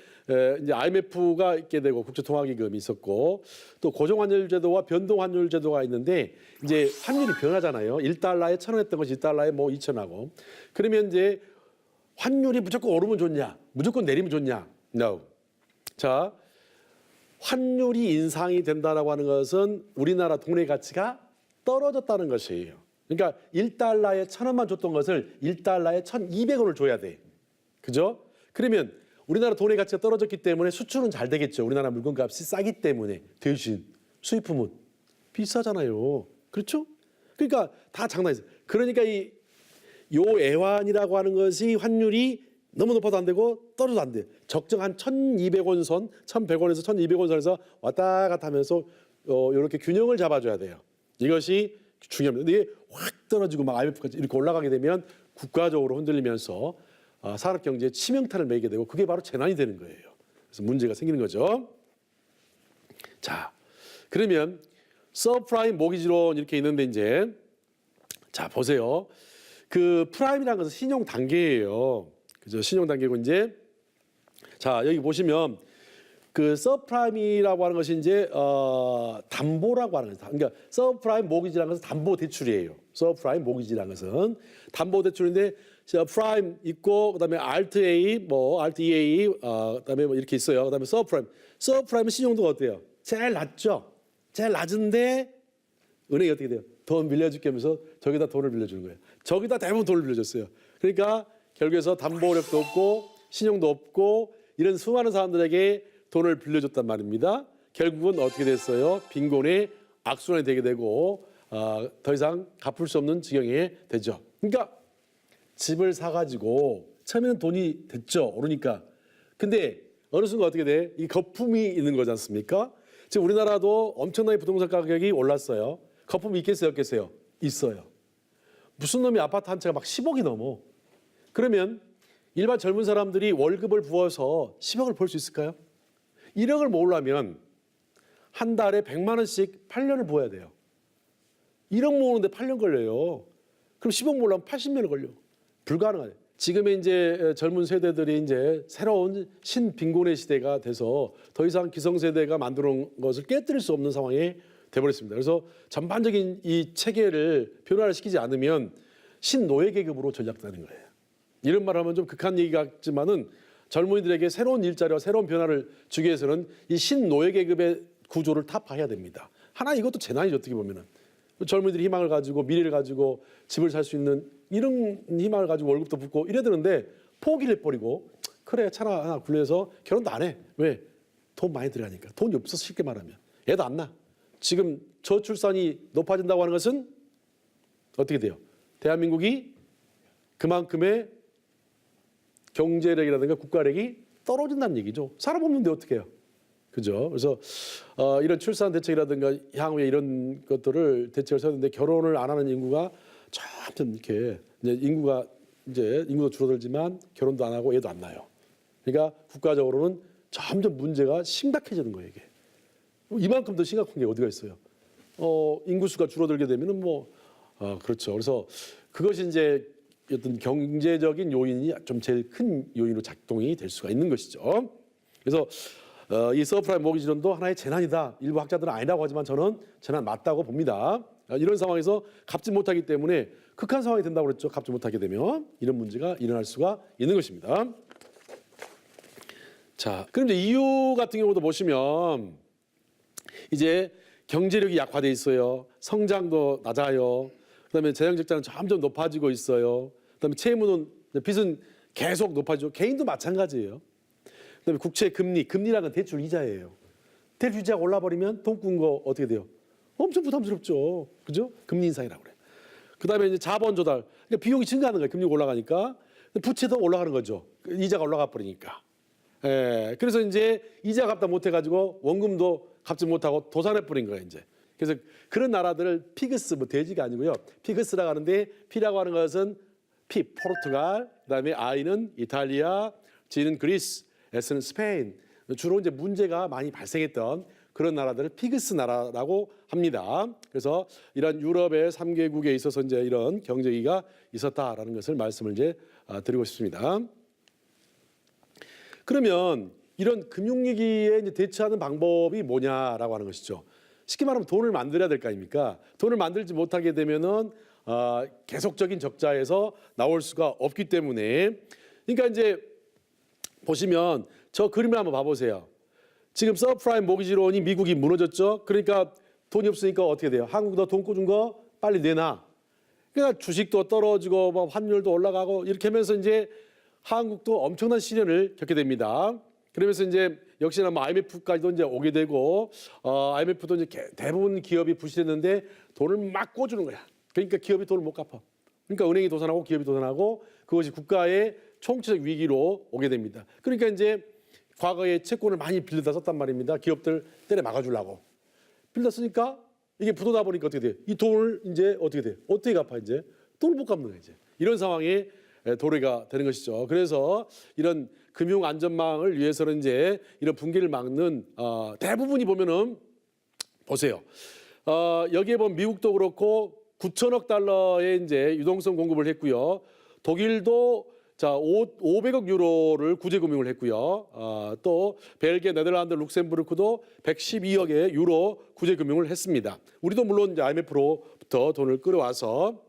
이제 IMF가 있게 되고 국제통화기금이 있었고 또 고정환율제도와 변동환율제도가 있는데 이제 환율이 변하잖아요. 1달러에 1,000원 했던 것이 2달러에 뭐 2,000하고 그러면 이제 환율이 무조건 오르면 좋냐, 무조건 내리면 좋냐? No. 자, 환율이 인상이 된다라고 하는 것은 우리나라 돈의 가치가 떨어졌다는 것이에요. 그러니까 1달러에 1,000원만 줬던 것을 1달러에 1,200원을 줘야 돼. 그죠? 그러면 우리나라 돈의 가치가 떨어졌기 때문에 수출은 잘 되겠죠. 우리나라 물건값이 싸기 때문에. 대신 수입품은 비싸잖아요. 그렇죠? 그러니까 다 장난이죠. 그러니까 요 애환이라고 하는 것이 환율이 너무 높아도 안 되고 떨어져도 안 돼. 적정한 1,200원 선, 1,100원에서 1,200원 선에서 왔다 갔다 하면서 이렇게 균형을 잡아줘야 돼요. 이것이 중요합니다. 근데 이게 확 떨어지고 막 IMF까지 이렇게 올라가게 되면 국가적으로 흔들리면서 산업 경제에 치명타를 매게 되고 그게 바로 재난이 되는 거예요. 그래서 문제가 생기는 거죠. 자, 그러면 서프라임 모기지론 이렇게 있는데 이제 자 보세요. 그 프라임이라는 것은 신용 단계예요. 그죠? 신용 단계고 이제 자 여기 보시면 그 서프라임이라고 하는 것이 이제 담보라고 하는 거죠. 그러니까 서프라임 모기지라는 것은 담보 대출이에요. 서프라임 모기지라는 것은 담보 대출인데 프라임 있고 그다음에 알트 A 뭐 알트 EA 그다음에 뭐 이렇게 있어요. 그다음에 서프라임. 서프라임은 신용도가 어때요? 제일 낮죠. 제일 낮은데 은행이 어떻게 돼요? 돈 빌려줄게 하면서 저기다 돈을 빌려주는 거예요. 저기다 대부분 돈을 빌려줬어요. 그러니까 결국에서 담보력도 없고 신용도 없고 이런 수많은 사람들에게 돈을 빌려줬단 말입니다. 결국은 어떻게 됐어요? 빈곤의 악순환이 되게 되고 더 이상 갚을 수 없는 지경에 되죠. 그러니까 집을 사가지고 처음에는 돈이 됐죠. 오르니까. 근데 어느 순간 어떻게 돼? 이 거품이 있는 거지 않습니까? 지금 우리나라도 엄청나게 부동산 가격이 올랐어요. 거품이 있겠어요? 없겠어요? 있어요. 무슨 놈이 아파트 한 채가 막 10억이 넘어. 그러면 일반 젊은 사람들이 월급을 부어서 10억을 벌 수 있을까요? 1억을 모으려면 한 달에 100만 원씩 8년을 부어야 돼요. 1억 모으는데 8년 걸려요. 그럼 10억 모으려면 80년을 걸려. 불가능해요. 지금의 이제 젊은 세대들이 이제 새로운 신빈곤의 시대가 돼서 더 이상 기성세대가 만들어 놓은 것을 깨뜨릴 수 없는 상황에 돼버렸습니다. 그래서 전반적인 이 체계를 변화를 시키지 않으면 신노예 계급으로 전락되는 거예요. 이런 말 하면 좀 극한 얘기 같지만은 젊은이들에게 새로운 일자리와 새로운 변화를 주기 위해서는 이 신노예 계급의 구조를 타파해야 됩니다. 하나 이것도 재난이죠. 어떻게 보면은. 젊은이들이 희망을 가지고 미래를 가지고 집을 살 수 있는 이런 희망을 가지고 월급도 붙고 이래야 되는데 포기를 해버리고 그래 차나 하나 굴려서 결혼도 안 해. 왜? 돈 많이 들어가니까. 돈이 없어서 쉽게 말하면. 애도 안 낳아. 지금 저출산이 높아진다고 하는 것은 어떻게 돼요? 대한민국이 그만큼의 경제력이라든가 국가력이 떨어진다는 얘기죠. 사람 없는데 어떻게 해요? 그죠? 그래서 이런 출산 대책이라든가 향후에 이런 것들을 대책을 세웠는데 결혼을 안 하는 인구가 점점 이렇게 이제 인구도 줄어들지만 결혼도 안 하고 애도 안 낳아요. 그러니까 국가적으로는 점점 문제가 심각해지는 거예요, 이게. 이만큼 더 심각한 게 어디가 있어요? 인구수가 줄어들게 되면은 그렇죠. 그래서 그것이 이제 어떤 경제적인 요인이 좀 제일 큰 요인으로 작동이 될 수가 있는 것이죠. 그래서 이 서프라임 모기지론도 하나의 재난이다. 일부 학자들은 아니라고 하지만 저는 재난 맞다고 봅니다. 이런 상황에서 갚지 못하기 때문에 극한 상황이 된다고 그랬죠. 갚지 못하게 되면 이런 문제가 일어날 수가 있는 것입니다. 자, 그럼 이제 이유 같은 경우도 보시면 이제 경제력이 약화돼 있어요. 성장도 낮아요. 그다음에 재정적자는 점점 높아지고 있어요. 그다음에 채무는 빚은 계속 높아지고 개인도 마찬가지예요. 그다음에 국채 금리라는 건 대출 이자예요. 대출 이자가 올라버리면 돈 꾼 거 어떻게 돼요? 엄청 부담스럽죠. 그죠? 금리 인상이라고 그래요. 그다음에 이제 자본 조달. 그러니까 비용이 증가하는 거예요. 금리가 올라가니까. 부채도 올라가는 거죠. 이자가 올라가 버리니까. 예. 그래서 이제 이자 갚다 못 해가지고 원금도 갚지 못하고 도산해 버린 거예요, 이제. 그래서 그런 나라들을 피그스, 돼지가 아니고요. 피그스라고 하는데 P라고 하는 것은 포르투갈, 그다음에 I는 이탈리아, G는 그리스, S는 스페인. 주로 이제 문제가 많이 발생했던 그런 나라들을 피그스 나라라고 합니다. 그래서 이런 유럽의 3개국에 있어서 이제 이런 경제위기가 있었다라는 것을 말씀을 이제 드리고 싶습니다. 그러면 이런 금융위기에 이제 대처하는 방법이 뭐냐라고 하는 것이죠. 쉽게 말하면 돈을 만들어야 될 거 아닙니까? 돈을 만들지 못하게 되면은 계속적인 적자에서 나올 수가 없기 때문에 그러니까 이제 보시면 저 그림을 한번 봐보세요. 지금 서프라임 모기지론이 미국이 무너졌죠. 그러니까 돈이 없으니까 어떻게 돼요? 한국도 돈 꿔준 거 빨리 내놔. 그러니까 주식도 떨어지고 뭐 환율도 올라가고 이렇게 하면서 이제 한국도 엄청난 시련을 겪게 됩니다. 그러면서 이제 역시나 뭐 IMF까지도 이제 오게 되고 IMF도 이제 대부분 기업이 부실했는데 돈을 막 꿔주는 거야. 그러니까 기업이 돈을 못 갚아. 그러니까 은행이 도산하고 기업이 도산하고 그것이 국가의 총체적 위기로 오게 됩니다. 그러니까 이제 과거에 채권을 많이 빌려다 썼단 말입니다. 기업들 때려 막아주려고. 빌려 쓰니까 이게 부도다 보니까 어떻게 돼요? 이 돈을 이제 어떻게 돼요? 어떻게 갚아 이제? 돈을 못 갚는 거예요. 이제. 이런 상황에 도래가 되는 것이죠. 그래서 이런 금융 안전망을 위해서는 이제 이런 붕괴를 막는 대부분이 보면은 보세요. 여기에 보면 미국도 그렇고 9천억 달러의 이제 유동성 공급을 했고요. 독일도 500억 유로를 구제 금융을 했고요. 또 벨기에, 네덜란드, 룩셈부르크도 112억의 유로 구제 금융을 했습니다. 우리도 물론 이제 IMF로부터 돈을 끌어와서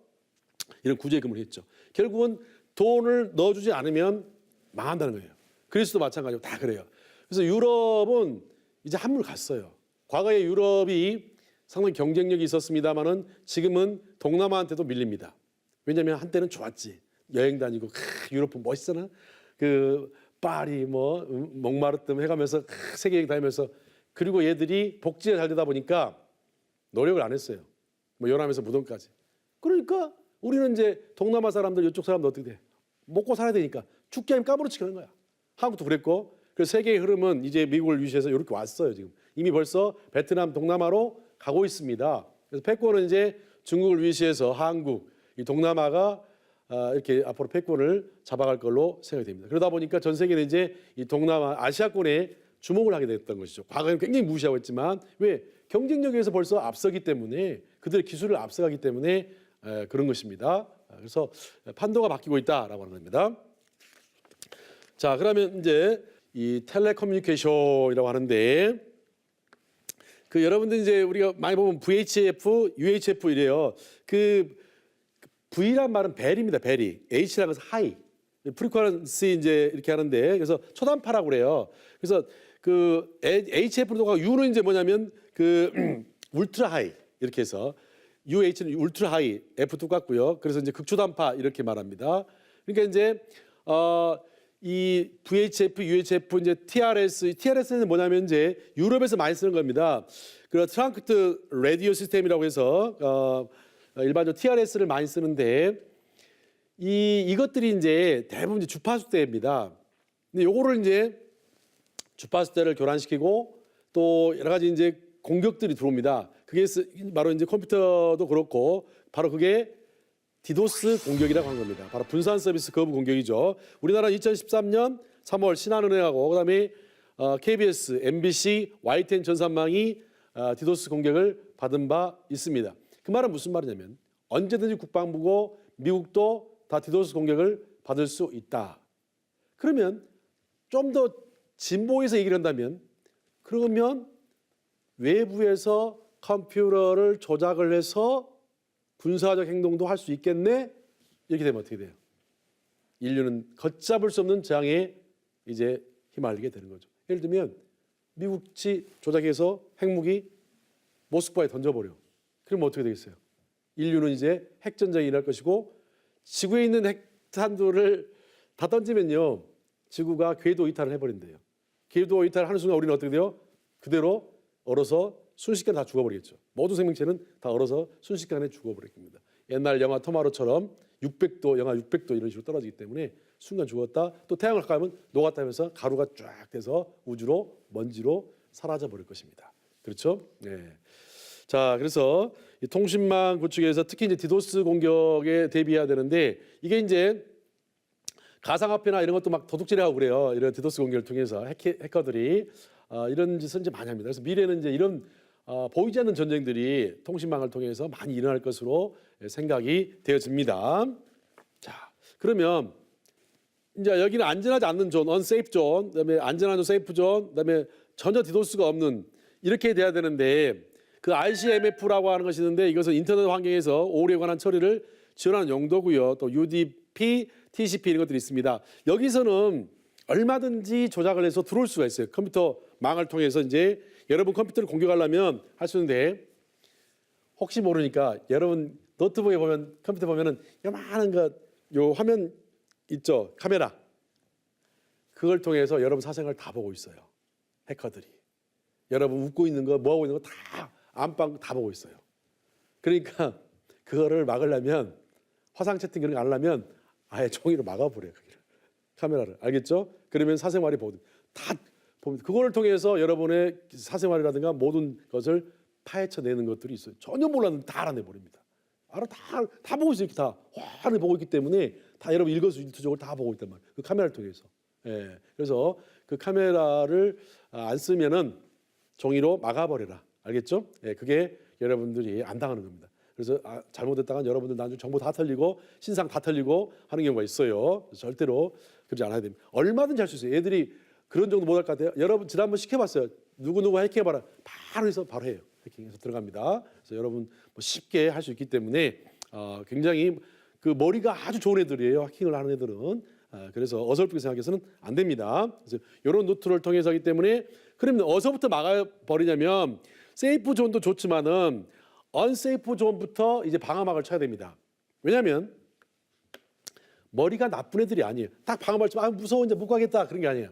이런 구제 금융을 했죠. 결국은 돈을 넣어주지 않으면 망한다는 거예요. 그리스도 마찬가지고 다 그래요. 그래서 유럽은 이제 한물 갔어요. 과거에 유럽이 상당히 경쟁력이 있었습니다만은 지금은 동남아한테도 밀립니다. 왜냐하면 한때는 좋았지. 여행 다니고 유럽 멋있잖아. 그 파리 뭐 몽마르트 해가면서 세계 여행 다니면서 그리고 얘들이 복지가 잘 되다 보니까 노력을 안 했어요. 뭐 연합에서 무덤까지. 그러니까 우리는 이제 동남아 사람들 이쪽 사람들 어떻게 돼? 먹고 살아야 되니까 죽게 하면 까무러치게 하는 거야. 한국도 그랬고 그래서 세계의 흐름은 이제 미국을 위시해서 이렇게 왔어요. 지금 이미 벌써 베트남 동남아로 가고 있습니다. 그래서 패권은 이제 중국을 위시해서 한국, 이 동남아가 이렇게 앞으로 패권을 잡아갈 걸로 생각이 됩니다. 그러다 보니까 전 세계는 이제 이 동남아 아시아권에 주목을 하게 됐던 것이죠. 과거에는 굉장히 무시하고 있지만 왜 경쟁력에서 벌써 앞서기 때문에 그들의 기술을 앞서가기 때문에 그런 것입니다. 그래서 판도가 바뀌고 있다라고 하는 겁니다. 자, 그러면 이제 이 텔레커뮤니케이션이라고 하는데 그 여러분들 이제 우리가 많이 보면 VHF, UHF 이래요. 그 V란 말은 벨입니다. 벨이 H라는 것은 하이, 프리퀀시 이제 이렇게 하는데 그래서 초단파라고 그래요. 그래서 그 HF도 U는 이제 뭐냐면 그 울트라 하이 이렇게 해서 UH는 울트라 하이, F 똑같고요. 그래서 이제 극초단파 이렇게 말합니다. 그러니까 이제 이 VHF, UHF, 이제 TRS는 뭐냐면 이제 유럽에서 많이 쓰는 겁니다. 그 트랑크트 라디오 시스템이라고 해서 일반적으로 TRS를 많이 쓰는데 이것들이 이제 대부분 이제 주파수대입니다. 근데 요거를 이제 주파수대를 교란시키고 또 여러 가지 이제 공격들이 들어옵니다. 그게 바로 이제 컴퓨터도 그렇고 바로 그게 디도스 공격이라고 한 겁니다. 바로 분산 서비스 거부 공격이죠. 우리나라 2013년 3월 신한은행하고 그다음에 KBS, MBC, YTN 전산망이 디도스 공격을 받은 바 있습니다. 그 말은 무슨 말이냐면 언제든지 국방부고 미국도 다 디도스 공격을 받을 수 있다. 그러면 좀 더 진보에서 얘기를 한다면 그러면 외부에서 컴퓨터를 조작을 해서 군사적 행동도 할 수 있겠네? 이렇게 되면 어떻게 돼요? 인류는 걷잡을 수 없는 재앙에 이제 휘말리게 되는 거죠. 예를 들면 미국이 조작해서 핵무기 모스크바에 던져버려. 그러면 어떻게 되겠어요? 인류는 이제 핵전쟁이 일어날 것이고 지구에 있는 핵탄두를 다 던지면요. 지구가 궤도 이탈을 해버린대요. 궤도 이탈을 하는 순간 우리는 어떻게 돼요? 그대로 얼어서 순식간에 다 죽어버리겠죠. 모든 생명체는 다 얼어서 순식간에 죽어버립니다. 옛날 영화 토마로처럼 600도, 영하 600도 이런 식으로 떨어지기 때문에 순간 죽었다. 또 태양을 가면 녹았다 하면서 가루가 쫙 돼서 우주로 먼지로 사라져 버릴 것입니다. 그렇죠? 네. 자, 그래서 이 통신망 구축에서 특히 이제 디도스 공격에 대비해야 되는데 이게 이제 가상화폐나 이런 것도 막 도둑질하고 그래요. 이런 디도스 공격을 통해서 해커들이 이런 짓을 이제 많이 합니다. 그래서 미래는 이제 이런 보이지 않는 전쟁들이 통신망을 통해서 많이 일어날 것으로 생각이 되어집니다. 자, 그러면 이제 여기는 안전하지 않는 존, unsafe 존, 그다음에 안전한 존, safe 존, 그다음에 전혀 디도스가 없는 이렇게 돼야 되는데 그 RCMF라고 하는 것이 있는데 이것은 인터넷 환경에서 오류에 관한 처리를 지원하는 용도고요. 또 UDP, TCP 이런 것들이 있습니다. 여기서는 얼마든지 조작을 해서 들어올 수가 있어요. 컴퓨터 망을 통해서 이제 여러분 컴퓨터를 공격하려면 할 수 있는데 혹시 모르니까 여러분 노트북에 보면 컴퓨터 보면은 요만한 요 화면 있죠. 카메라. 그걸 통해서 여러분 사생활 다 보고 있어요. 해커들이. 여러분 웃고 있는 거, 뭐 하고 있는 거 다 안방 다 보고 있어요. 그러니까 그거를 막으려면 화상 채팅 그런 거 안 하려면 아예 종이로 막아버려요. 카메라를. 알겠죠? 그러면 사생활이 다 보면 그거를 통해서 여러분의 사생활이라든가 모든 것을 파헤쳐내는 것들이 있어요. 전혀 몰랐는데 다 알아내버립니다. 알아 다 보고 있어요. 이렇게 다 환히 보고 있기 때문에 다 여러분 일거수일투족을 다 보고 있단 말이에요. 그 카메라를 통해서. 예. 그래서 그 카메라를 안 쓰면은 종이로 막아버려라. 알겠죠? 예. 그게 여러분들이 안 당하는 겁니다. 그래서 잘못했다간 여러분들 나중에 정보 다 털리고 신상 다 털리고 하는 경우가 있어요. 절대로 그러지 않아야 됩니다. 얼마든지 할 수 있어요. 애들이 그런 정도 못할 것 같아요. 여러분 지난번 시켜봤어요. 누구 해킹해봐라. 바로 해서 바로 해요. 해킹해서 들어갑니다. 그래서 여러분 뭐 쉽게 할 수 있기 때문에 굉장히 그 머리가 아주 좋은 애들이에요. 해킹을 하는 애들은. 그래서 어설프게 생각해서는 안 됩니다. 그래서 이런 노트를 통해서기 때문에 그러면 어디서부터 막아버리냐면 세이프 존도 좋지만은 언세이프 존부터 이제 방어막을 쳐야 됩니다. 왜냐하면 머리가 나쁜 애들이 아니에요. 딱 방어막을 치면 무서워 이제 못 가겠다 그런 게 아니에요.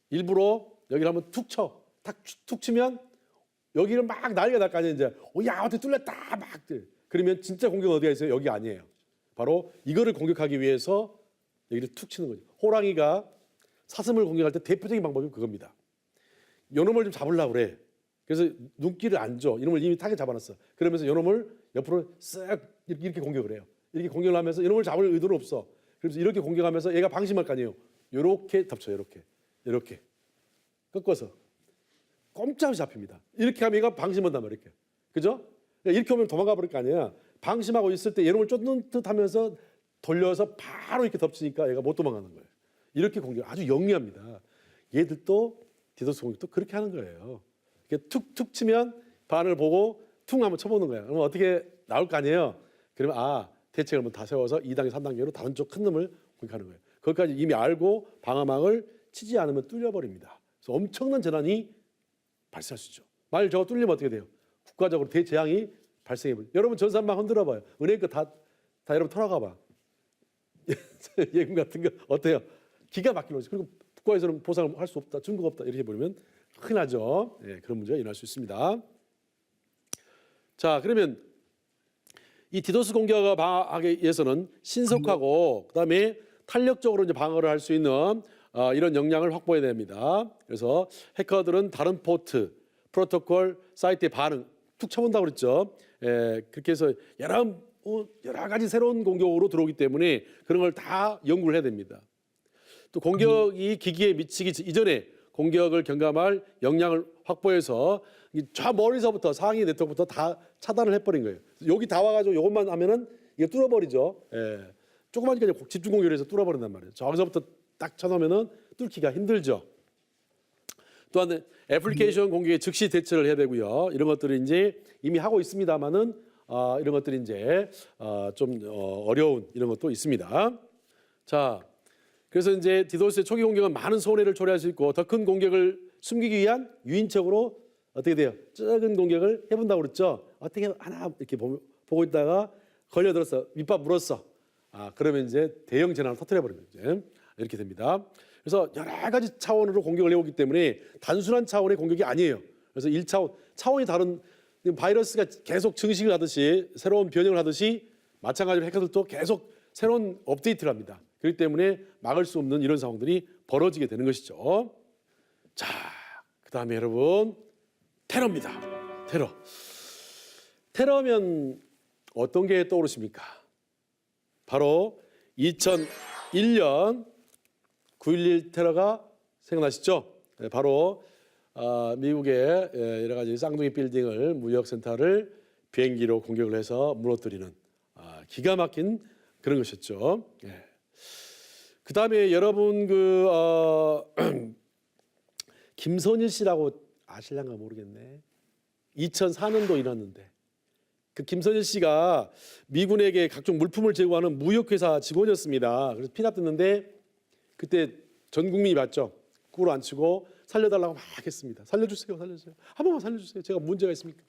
일부러 여기를 한번 툭 쳐. 툭 치면 여기를 막 난리가 날 거 아니에요. 이제 야 어떻게 뚫렸다 막. 그러면 진짜 공격은 어디가 있어요? 여기 아니에요. 바로 이거를 공격하기 위해서 여기를 툭 치는 거죠. 호랑이가 사슴을 공격할 때 대표적인 방법이 그겁니다. 요놈을 좀 잡으려고 그래. 그래서 눈길을 안 줘. 이놈을 이미 타겟 잡아놨어. 그러면서 이놈을 옆으로 쓱 이렇게 공격을 해요. 이렇게 공격을 하면서 이놈을 잡을 의도는 없어. 그래서 이렇게 공격하면서 얘가 방심할 거 아니에요. 이렇게 덮쳐요. 이렇게 꺾어서 꼼짝없이 잡힙니다. 이렇게 하면 얘가 방심한단 말이에요. 이렇게. 그죠? 이렇게 오면 도망가 버릴 거 아니야. 방심하고 있을 때 이놈을 쫓는 듯 하면서 돌려서 바로 이렇게 덮치니까 얘가 못 도망가는 거예요. 이렇게 공격 아주 영리합니다. 얘들도 디도스 공격도 그렇게 하는 거예요. 이렇게 툭툭 치면 반을 보고 툭 한번 쳐보는 거예요. 그러면 어떻게 나올 거 아니에요. 그러면 대책을 한번 다 세워서 2단계, 3단계로 다른 쪽 큰 놈을 공격하는 거예요. 거기까지 이미 알고 방어막을 치지 않으면 뚫려버립니다. 그래서 엄청난 재난이 발생할 수 있죠. 만일 저거 뚫리면 어떻게 돼요? 국가적으로 대재앙이 발생해버려요. 여러분 전산망 흔들어봐요. 은행 거 다 여러분 털어가봐. 예금 같은 거 어때요? 기가 막히는 거죠. 그리고 국가에서는 보상을 할 수 없다, 증거가 없다 이렇게 버리면 큰일 나죠. 예, 그런 문제가 일어날 수 있습니다. 자, 그러면 이 디도스 공격을 방어하기 위해서는 신속하고 그다음에 탄력적으로 이제 방어를 할 수 있는 이런 역량을 확보해야 됩니다. 그래서 해커들은 다른 포트, 프로토콜, 사이트의 반응 툭 쳐본다고 그랬죠. 예, 그렇게 해서 여러 가지 새로운 공격으로 들어오기 때문에 그런 걸 다 연구를 해야 됩니다. 또 공격이 기기에 미치기 이전에 공격을 경감할 역량을 확보해서 저 멀리서부터 상위 네트워크부터 다 차단을 해버린 거예요. 여기 다 와가지고 이것만 하면은 이게 뚫어버리죠. 예. 조그마니까 집중 공격을 해서 뚫어버린단 말이에요. 저기서부터 딱 쳐놓으면은 뚫기가 힘들죠. 또한 애플리케이션 공격에 즉시 대처를 해야 되고요. 이런 것들을 이제 이미 하고 있습니다만은 이런 것들이 이제 좀 어려운 이런 것도 있습니다. 자, 그래서 이제 디도스의 초기 공격은 많은 손해를 초래할 수 있고 더 큰 공격을 숨기기 위한 유인책으로 어떻게 돼요? 작은 공격을 해본다고 그랬죠. 어떻게 하나 이렇게 보고 있다가 걸려들었어, 밑밥 물었어. 그러면 이제 대형 재난을 터뜨려 버리면 이제 이렇게 됩니다. 그래서 여러 가지 차원으로 공격을 해오기 때문에 단순한 차원의 공격이 아니에요. 그래서 1차원, 차원이 다른 바이러스가 계속 증식을 하듯이 새로운 변형을 하듯이 마찬가지로 해커들도 계속 새로운 업데이트를 합니다. 그렇기 때문에 막을 수 없는 이런 상황들이 벌어지게 되는 것이죠. 자, 그 다음에 여러분 테러입니다. 테러면 어떤 게 떠오르십니까? 바로 2001년 9.11 테러가 생각나시죠? 네, 바로 미국의 여러 가지 쌍둥이 빌딩을 무역센터를 비행기로 공격을 해서 무너뜨리는 기가 막힌 그런 것이었죠. 예. 그 다음에 여러분 김선일 씨라고 아실랑가 모르겠네. 2004년도 일어났는데 그 김선일 씨가 미군에게 각종 물품을 제공하는 무역회사 직원이었습니다. 그래서 피납됐는데 그때 전 국민이 봤죠. 꿇어 앉히고 살려달라고 막 했습니다. 살려주세요. 한 번만 살려주세요. 제가 문제가 있습니까?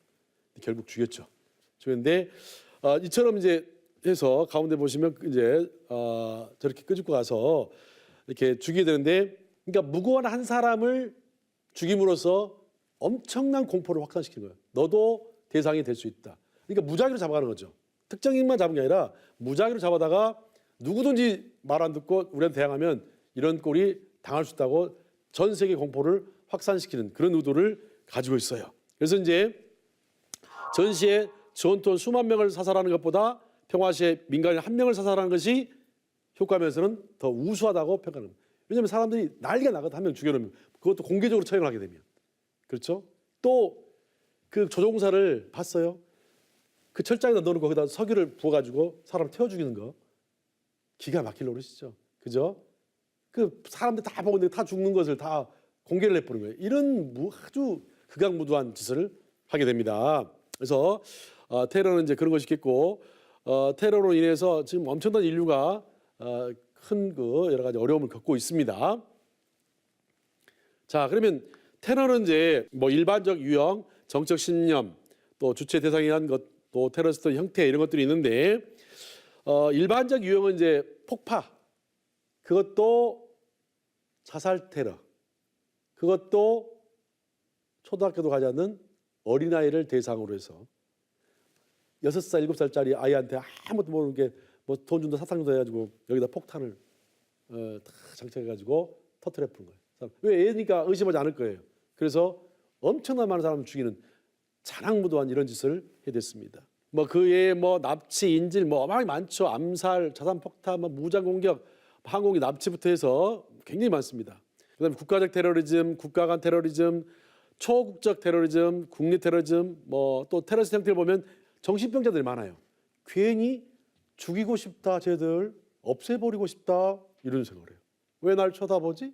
결국 죽였죠. 죽였는데 이처럼 이제 해서 가운데 보시면 이제 저렇게 끄집고 가서 이렇게 죽이게 되는데, 그러니까 무고한 한 사람을 죽임으로써 엄청난 공포를 확산시키는 거예요. 너도 대상이 될 수 있다. 그러니까 무작위로 잡아가는 거죠. 특정인만 잡은 게 아니라 무작위로 잡아다가 누구든지 말 안 듣고 우리한테 대항하면 이런 꼴이 당할 수 있다고 전 세계 공포를 확산시키는 그런 의도를 가지고 있어요. 그래서 이제 전시에 전투원 수만 명을 사살하는 것보다 평화 시에 민간인 한 명을 사살하는 것이 효과면서는 더 우수하다고 평가합니다. 왜냐하면 사람들이 난리가 나거든. 한 명 죽여놓으면. 그것도 공개적으로 처형을 하게 되면. 그렇죠? 또 그 조종사를 봤어요. 그 철장에다 넣어놓고 거기다 석유를 부어가지고 사람 태워 죽이는 거. 기가 막힐 노릇이죠. 그죠? 그 사람들 다 보고 있는데 다 죽는 것을 다 공개를 해버린 거예요. 이런 아주 극악무도한 짓을 하게 됩니다. 그래서 테러는 이제 그런 것이 있겠고, 테러로 인해서 지금 엄청난 인류가 큰 그 여러 가지 어려움을 겪고 있습니다. 자, 그러면 테러는 이제 뭐 일반적 유형, 정책 신념, 또 주체 대상에 의한 것, 또 테러리스트 형태 이런 것들이 있는데, 일반적 유형은 이제 폭파, 그것도 자살 테러, 그것도 초등학교도 가지 않는 어린아이를 대상으로 해서 6살, 7살짜리 아이한테 아무것도 모르는 게 뭐 돈 준다 사탕 준다 해가지고 여기다 폭탄을 다 장착해가지고 터뜨려 푸는 거예요. 왜 애니까 의심하지 않을 거예요. 그래서 엄청난 많은 사람을 죽이는 잔악무도한 이런 짓을 해댔습니다. 뭐 그에 뭐 납치, 인질 뭐 어마어마하게 많죠. 암살, 자산폭탄, 뭐 무장공격, 항공기 납치부터 해서 굉장히 많습니다. 그다음에 국가적 테러리즘, 국가 간 테러리즘, 초국적 테러리즘, 국내 테러리즘, 뭐 또 테러리스트 형태를 보면 정신병자들이 많아요. 괜히 죽이고 싶다, 쟤들 없애버리고 싶다 이런 생각을 해요. 왜 날 쳐다보지?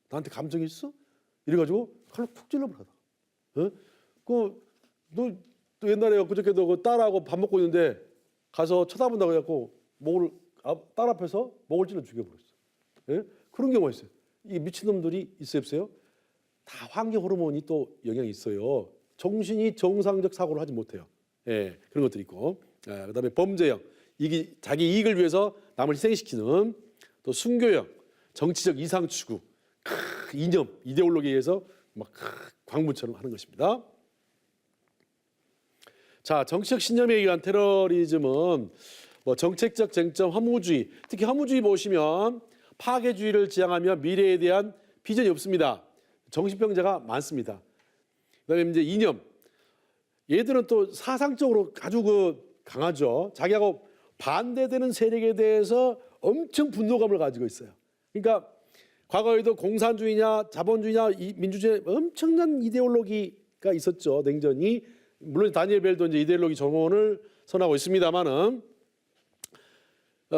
나한테 감정이 있어? 이래가지고 칼로 툭 찔러버리다. 너 옛날에 엊그저께도 그 딸하고 밥 먹고 있는데 가서 쳐다본다고 해갖고 목을 딸 앞에서 목을 찔러 죽여버렸어. 예? 그런 경우가 있어요. 이 미친놈들이 있어요, 없어요? 다 환경 호르몬이 또 영향이 있어요. 정신이 정상적 사고를 하지 못해요. 예, 그런 것들이 있고, 그다음에 범죄형, 이게 자기 이익을 위해서 남을 희생시키는, 또 순교형, 정치적 이상 추구, 이념, 이데올로기에 의해서 막 광문처럼 하는 것입니다. 자, 정치적 신념에 의한 테러리즘은 뭐 정책적 쟁점, 허무주의, 특히 허무주의 보시면 파괴주의를 지향하며 미래에 대한 비전이 없습니다. 정신병자가 많습니다. 그다음에 이제 이념, 얘들은 또 사상적으로 아주 강하죠. 자기하고 반대되는 세력에 대해서 엄청 분노감을 가지고 있어요. 그러니까 과거에도 공산주의냐 자본주의냐 민주주의 엄청난 이데올로기가 있었죠. 냉전이. 물론 다니엘 벨도 이제 이데올로기 정원을 선하고 있습니다만은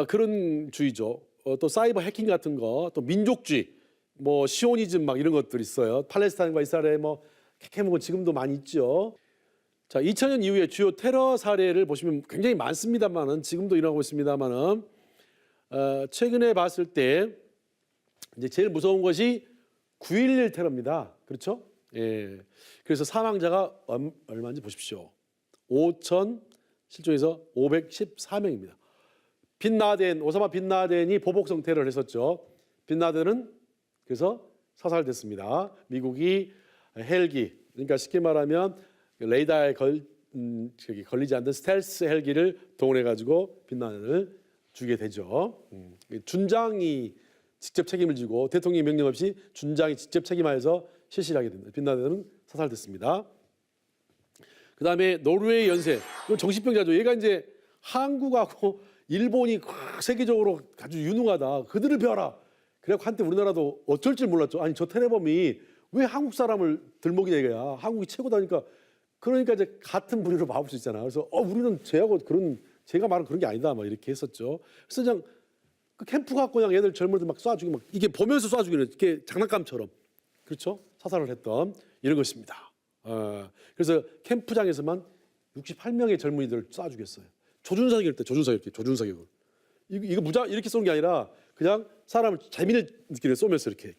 그런 주의죠. 또 사이버 해킹 같은 거, 또 민족주의, 뭐 시오니즘 막 이런 것들이 있어요. 팔레스타인과 이스라엘 뭐 캐캐묵은 지금도 많이 있죠. 자, 2000년 이후에 주요 테러 사례를 보시면 굉장히 많습니다만은 지금도 일어나고 있습니다만은 최근에 봤을 때 이제 제일 무서운 것이 9.11 테러입니다. 그렇죠? 예. 그래서 사망자가 얼마인지 보십시오. 5천 실종해서 514명입니다. 오사마 빈 라덴이 보복성 테러를 했었죠. 빈 라덴은 그래서 사살됐습니다. 미국이 헬기, 그러니까 쉽게 말하면 레이더에 걸리지 않는 스텔스 헬기를 동원해가지고 빈 라덴을 죽이게 되죠. 준장이 직접 책임을 지고 대통령의 명령 없이 준장이 직접 책임하여서 실시를 하게 됩니다. 빈 라덴은 사살됐습니다. 그 다음에 노르웨이 연쇄, 이건 정신병자죠. 얘가 이제 한국하고 일본이 세계적으로 아주 유능하다. 그들을 배워라. 그래갖고 한때 우리나라도 어쩔 줄 몰랐죠. 아니 저 테러범이 왜 한국 사람을 들먹이냐 이거야. 한국이 최고다니까. 그러니까 이제 같은 부류로 봐볼 수 있잖아. 그래서 우리는 쟤하고 제가 말한 그런 게 아니다. 막 이렇게 했었죠. 그래서 그냥 그 캠프 갖고 그냥 애들 젊은이들 막 쏴주기 막 이게 보면서 쏴주기는 이렇게 장난감처럼 그렇죠. 사살을 했던 이런 것입니다. 그래서 캠프장에서만 68명의 젊은이들을 쏴 죽였어요. 조준사격일 때 조준사격을. 이거 이렇게 쏘는 게 아니라 그냥 사람을 재미를 느끼는 쏘면서 이렇게.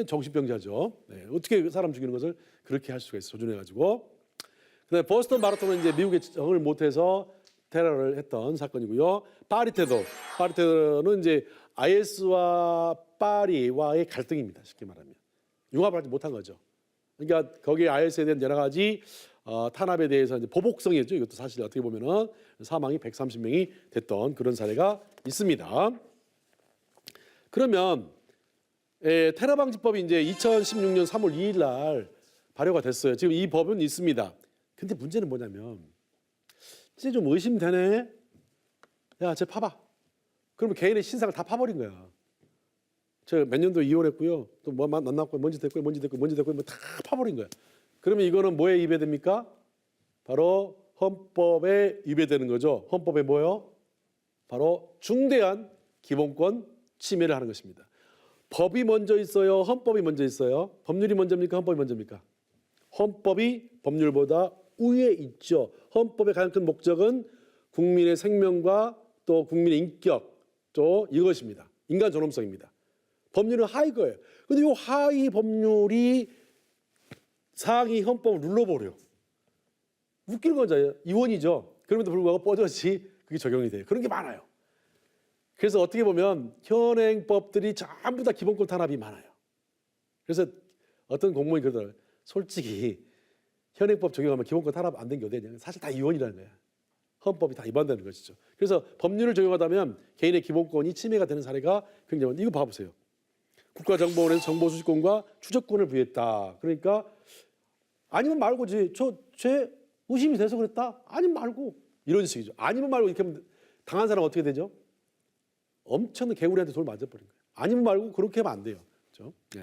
정신병자죠. 네, 어떻게 사람 죽이는 것을 그렇게 할 수가 있어. 조준해가지고. 그다음에 보스턴 마라톤은 이제 미국에 적응을 못해서 테러를 했던 사건이고요. 파리 테러는 이제 IS와 파리와의 갈등입니다. 쉽게 말하면 융합을 하지 못한 거죠. 그러니까 거기에 IS에 대한 여러 가지 탄압에 대해서 이제 보복성이었죠. 이것도 사실 어떻게 보면은 사망이 130명이 됐던 그런 사례가 있습니다. 그러면 테러 방지법이 이제 2016년 3월 2일 날 발효가 됐어요. 지금 이 법은 있습니다. 근데 문제는 뭐냐면 이제 좀 의심되네. 야, 쟤 파봐. 그러면 개인의 신상을 다 파버린 거야. 제가 몇 년도 이혼했고요. 또 뭐 만났고 뭔지 됐고 뭐다 파버린 거야. 그러면 이거는 뭐에 위배됩니까? 바로 헌법에 위배되는 거죠. 헌법에 뭐요? 바로 중대한 기본권 침해를 하는 것입니다. 법이 먼저 있어요? 헌법이 먼저 있어요? 법률이 먼저입니까? 헌법이 먼저입니까? 헌법이 법률보다 위에 있죠. 헌법의 가장 큰 목적은 국민의 생명과 또 국민의 인격, 또 이것입니다. 인간 존엄성입니다. 법률은 하위 거예요. 근데 이 하위 법률이 상위 헌법을 눌러버려요. 웃기는 거죠. 이원이죠. 그럼에도 불구하고 뻗어지 그게 적용이 돼요. 그런 게 많아요. 그래서 어떻게 보면 현행법들이 전부 다 기본권 탄압이 많아요. 그래서 어떤 공무원이 그러더라고요. 솔직히 현행법 적용하면 기본권 탄압 안 된 게 어디냐. 사실 다 이원이라는 거야. 헌법이 다 위반되는 것이죠. 그래서 법률을 적용하다 보면 개인의 기본권이 침해가 되는 사례가 굉장히 많아요. 이거 봐보세요. 국가정보원에서 정보수집권과 추적권을 부여했다. 그러니까 아니면 말고지. 죄 의심이 돼서 그랬다. 아니면 말고. 이런 식이죠. 아니면 말고 이렇게 하면 당한 사람은 어떻게 되죠? 엄청난 개구리한테 돌 맞아버린 거예요. 아니면 말고 그렇게 하면 안 돼요. 그렇죠? 네.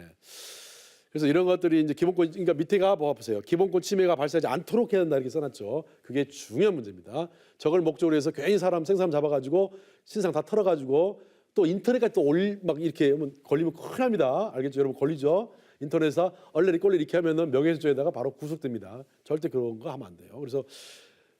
그래서 이런 것들이 이제 기본권, 그러니까 밑에가 뭐 보세요. 기본권 침해가 발생하지 않도록 해야 된다 이렇게 써놨죠. 그게 중요한 문제입니다. 저걸 목적으로 해서 괜히 생사람 잡아가지고 신상 다 털어가지고 또 인터넷까지 또 막 이렇게 하면 걸리면 큰일 납니다. 알겠죠? 여러분 걸리죠? 인터넷에서 얼레리 꼴레리 이렇게 하면은 명예훼손죄에다가 바로 구속됩니다. 절대 그런 거 하면 안 돼요. 그래서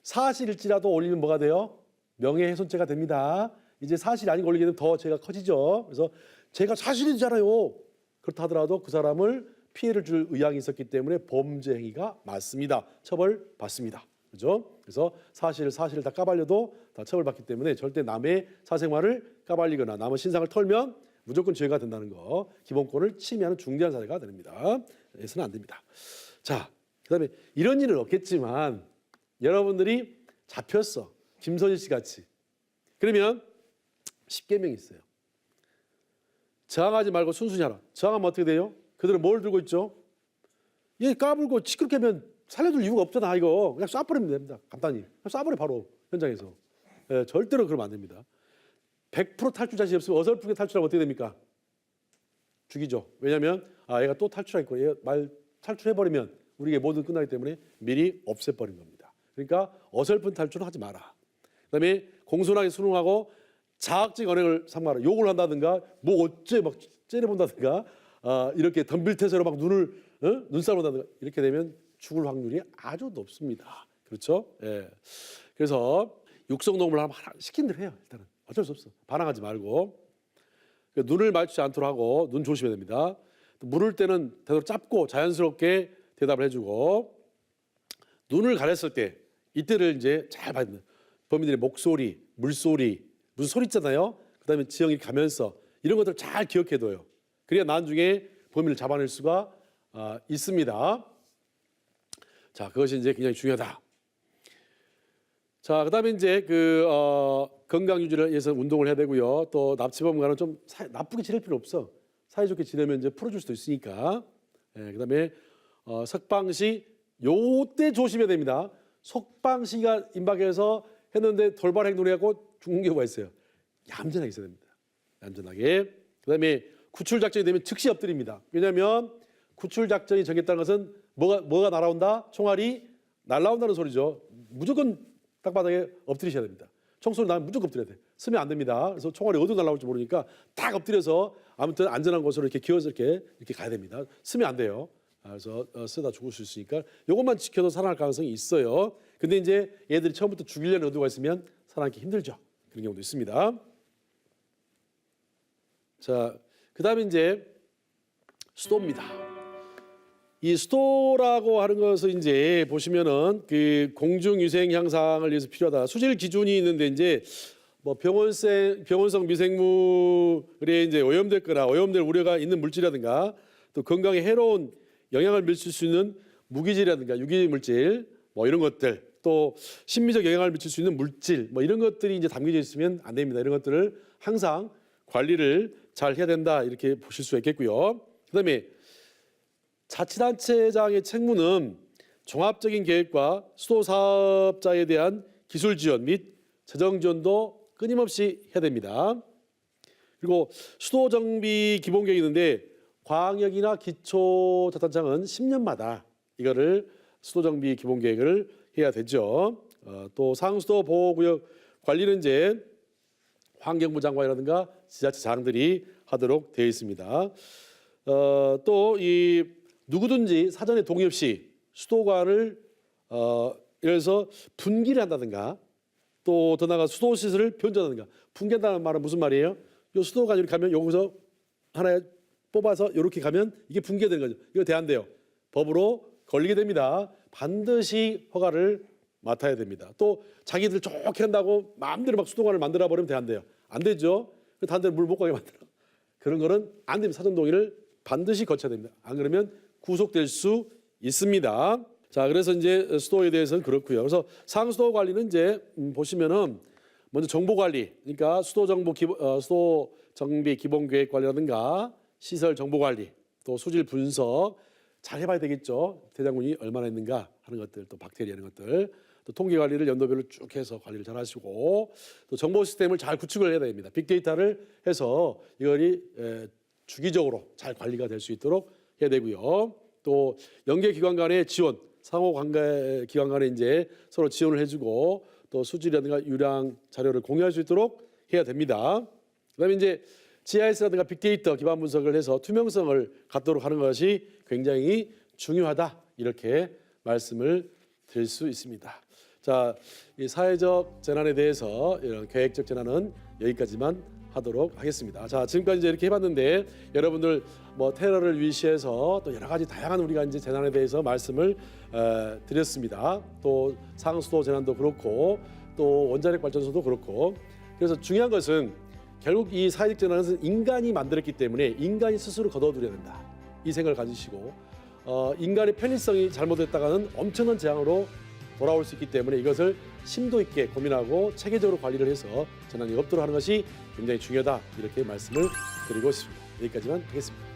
사실일지라도 올리면 뭐가 돼요? 명예훼손죄가 됩니다. 이제 사실이 아닌 거 올리게 되면 더 죄가 커지죠. 그래서 제가 사실이잖아요. 그렇다 하더라도 그 사람을 피해를 줄 의향이 있었기 때문에 범죄 행위가 맞습니다. 처벌받습니다. 그죠? 그래서 사실을 다 까발려도 다 처벌받기 때문에 절대 남의 사생활을 까발리거나 남의 신상을 털면 무조건 죄가 된다는 거. 기본권을 침해하는 중대한 사례가 됩니다. 해서는 안 됩니다. 자, 그다음에 이런 일은 없겠지만 여러분들이 잡혔어. 김선일 씨 같이. 그러면 10계명이 있어요. 저항하지 말고 순순히 하라. 저항하면 어떻게 돼요? 그들은 뭘 들고 있죠? 얘 까불고 시끄럽게 하면 살려둘 이유가 없잖아. 이거 그냥 쏴버리면 됩니다. 간단히 그냥 쏴버려 바로 현장에서. 예, 절대로 그러면 안 됩니다. 100% 탈출 자신 없으면 어설프게 탈출하면 어떻게 됩니까? 죽이죠. 왜냐하면 얘가 또 탈출하겠고 얘가 탈출해버리면 우리에게 모두 끝나기 때문에 미리 없애버린 겁니다. 그러니까 어설픈 탈출은 하지 마라. 그다음에 공손하게 순응하고 자학적 언행을 삼가라. 욕을 한다든가 뭐 어째 막 째려본다든가 이렇게 덤빌태세로 막 눈싸움을 한다든가 이렇게 되면 죽을 확률이 아주 높습니다. 그렇죠? 예. 그래서 육성농물을 하나 시킨 대로 해요. 일단은 어쩔 수 없어. 반항하지 말고 눈을 마주치지 않도록 하고 눈 조심해야 됩니다. 물을 때는 되도록 짧고 자연스럽게 대답을 해주고 눈을 가렸을 때 이때를 이제 잘 봐야 됩니다. 범인들의 목소리, 물소리, 무슨 소리 있잖아요. 그다음에 지형이 가면서 이런 것들 잘 기억해둬요. 그래야 나중에 범인을 잡아낼 수가 있습니다. 자, 그것이 이제 굉장히 중요하다. 자, 그다음에 이제 건강 유지를 위해서 운동을 해야 되고요. 또 납치범과는 좀 나쁘게 지낼 필요 없어. 사이좋게 지내면 이제 풀어줄 수도 있으니까. 예, 그다음에 석방시 요때 조심해야 됩니다. 석방시가 임박해서 했는데 돌발 행동을 하고 죽는 경우가 있어요. 얌전하게 있어야 됩니다. 얌전하게. 그다음에 구출 작전이 되면 즉시 엎드립니다. 왜냐하면 구출 작전이 정했다는 것은 뭐가 날아온다? 총알이 날아온다는 소리죠. 무조건 땅바닥에 엎드리셔야 됩니다. 총소리 나면 무조건 엎드려야 돼. 쓰면 안 됩니다. 그래서 총알이 어디로 날아올지 모르니까 딱 엎드려서 아무튼 안전한 곳으로 이렇게 기어서 이렇게 가야 됩니다. 쓰면 안 돼요. 그래서 쓰다 죽을 수 있으니까 이것만 지켜도 살아날 가능성이 있어요. 근데 이제 얘들이 처음부터 죽이려는 의도가 있으면 살아남기 힘들죠. 그런 경우도 있습니다. 자, 그다음에 이제 수도입니다. 이 수도라고 하는 것을 이제 보시면은 그 공중위생 향상을 위해서 필요하다. 수질 기준이 있는데 이제 뭐 병원성 미생물에 이제 오염됐거나 오염될 우려가 있는 물질이라든가 또 건강에 해로운 영향을 미칠 수 있는 무기질이라든가 유기물질 뭐 이런 것들 또 심미적 영향을 미칠 수 있는 물질 뭐 이런 것들이 이제 담겨져 있으면 안 됩니다. 이런 것들을 항상 관리를 잘 해야 된다 이렇게 보실 수 있겠고요. 그다음에 자치단체장의 책무는 종합적인 계획과 수도 사업자에 대한 기술 지원 및 재정 지원도 끊임없이 해야 됩니다. 그리고 수도 정비 기본 계획이 있는데 광역이나 기초자치단체장은 10년마다 이거를 수도 정비 기본 계획을 해야 되죠. 또 상수도 보호구역 관리는 이제 환경부 장관이라든가 지자체장들이 하도록 되어 있습니다. 또 이 누구든지 사전에 동의 없이 수도관을 예를 들어서 분기를 한다든가 또 더 나아가 수도 시설을 변조한다든가 분기한다는 말은 무슨 말이에요? 요 수도관 이렇게 가면 여기서 하나 뽑아서 이렇게 가면 이게 분기되는 거죠. 이거 돼 안 돼요. 법으로 걸리게 됩니다. 반드시 허가를 맡아야 됩니다. 또 자기들 좋게 한다고 마음대로 막 수도관을 만들어 버리면 돼 안 돼요. 안 되죠. 다른 데로 물 못 가게 만들어. 그런 거는 안 됩니다. 사전 동의를 반드시 거쳐야 됩니다. 안 그러면 구속될 수 있습니다. 자, 그래서 이제 수도에 대해서는 그렇고요. 그래서 상수도 관리는 이제 보시면은 먼저 정보 관리, 그러니까 수도 정비 기본 계획 관리라든가 시설 정보 관리, 또 수질 분석 잘 해봐야 되겠죠. 대장군이 얼마나 있는가 하는 것들, 또 박테리아 하는 것들, 또 통계 관리를 연도별로 쭉 해서 관리를 잘 하시고, 또 정보 시스템을 잘 구축을 해야 됩니다. 빅데이터를 해서 이거이 주기적으로 잘 관리가 될 수 있도록 해야 되고요. 또 연계 기관 간의 지원, 상호 관계 기관 간에 이제 서로 지원을 해주고 또 수질이라든가 유량 자료를 공유할 수 있도록 해야 됩니다. 그다음에 이제 GIS라든가 빅데이터 기반 분석을 해서 투명성을 갖도록 하는 것이 굉장히 중요하다 이렇게 말씀을 드릴 수 있습니다. 자, 이 사회적 재난에 대해서 이런 계획적 재난은 여기까지만 하도록 하겠습니다. 자, 지금까지 이제 이렇게 해봤는데 여러분들 뭐 테러를 위시해서 또 여러 가지 다양한 우리가 이제 재난에 대해서 말씀을 드렸습니다. 또 상수도 재난도 그렇고 또 원자력 발전소도 그렇고 그래서 중요한 것은 결국 이 사회적 재난은 인간이 만들었기 때문에 인간이 스스로 걷어들여야 된다. 이 생각을 가지시고 인간의 편의성이 잘못됐다가는 엄청난 재앙으로 돌아올 수 있기 때문에 이것을 심도 있게 고민하고 체계적으로 관리를 해서 재난이 없도록 하는 것이 굉장히 중요하다 이렇게 말씀을 드리고 싶습니다. 여기까지만 하겠습니다.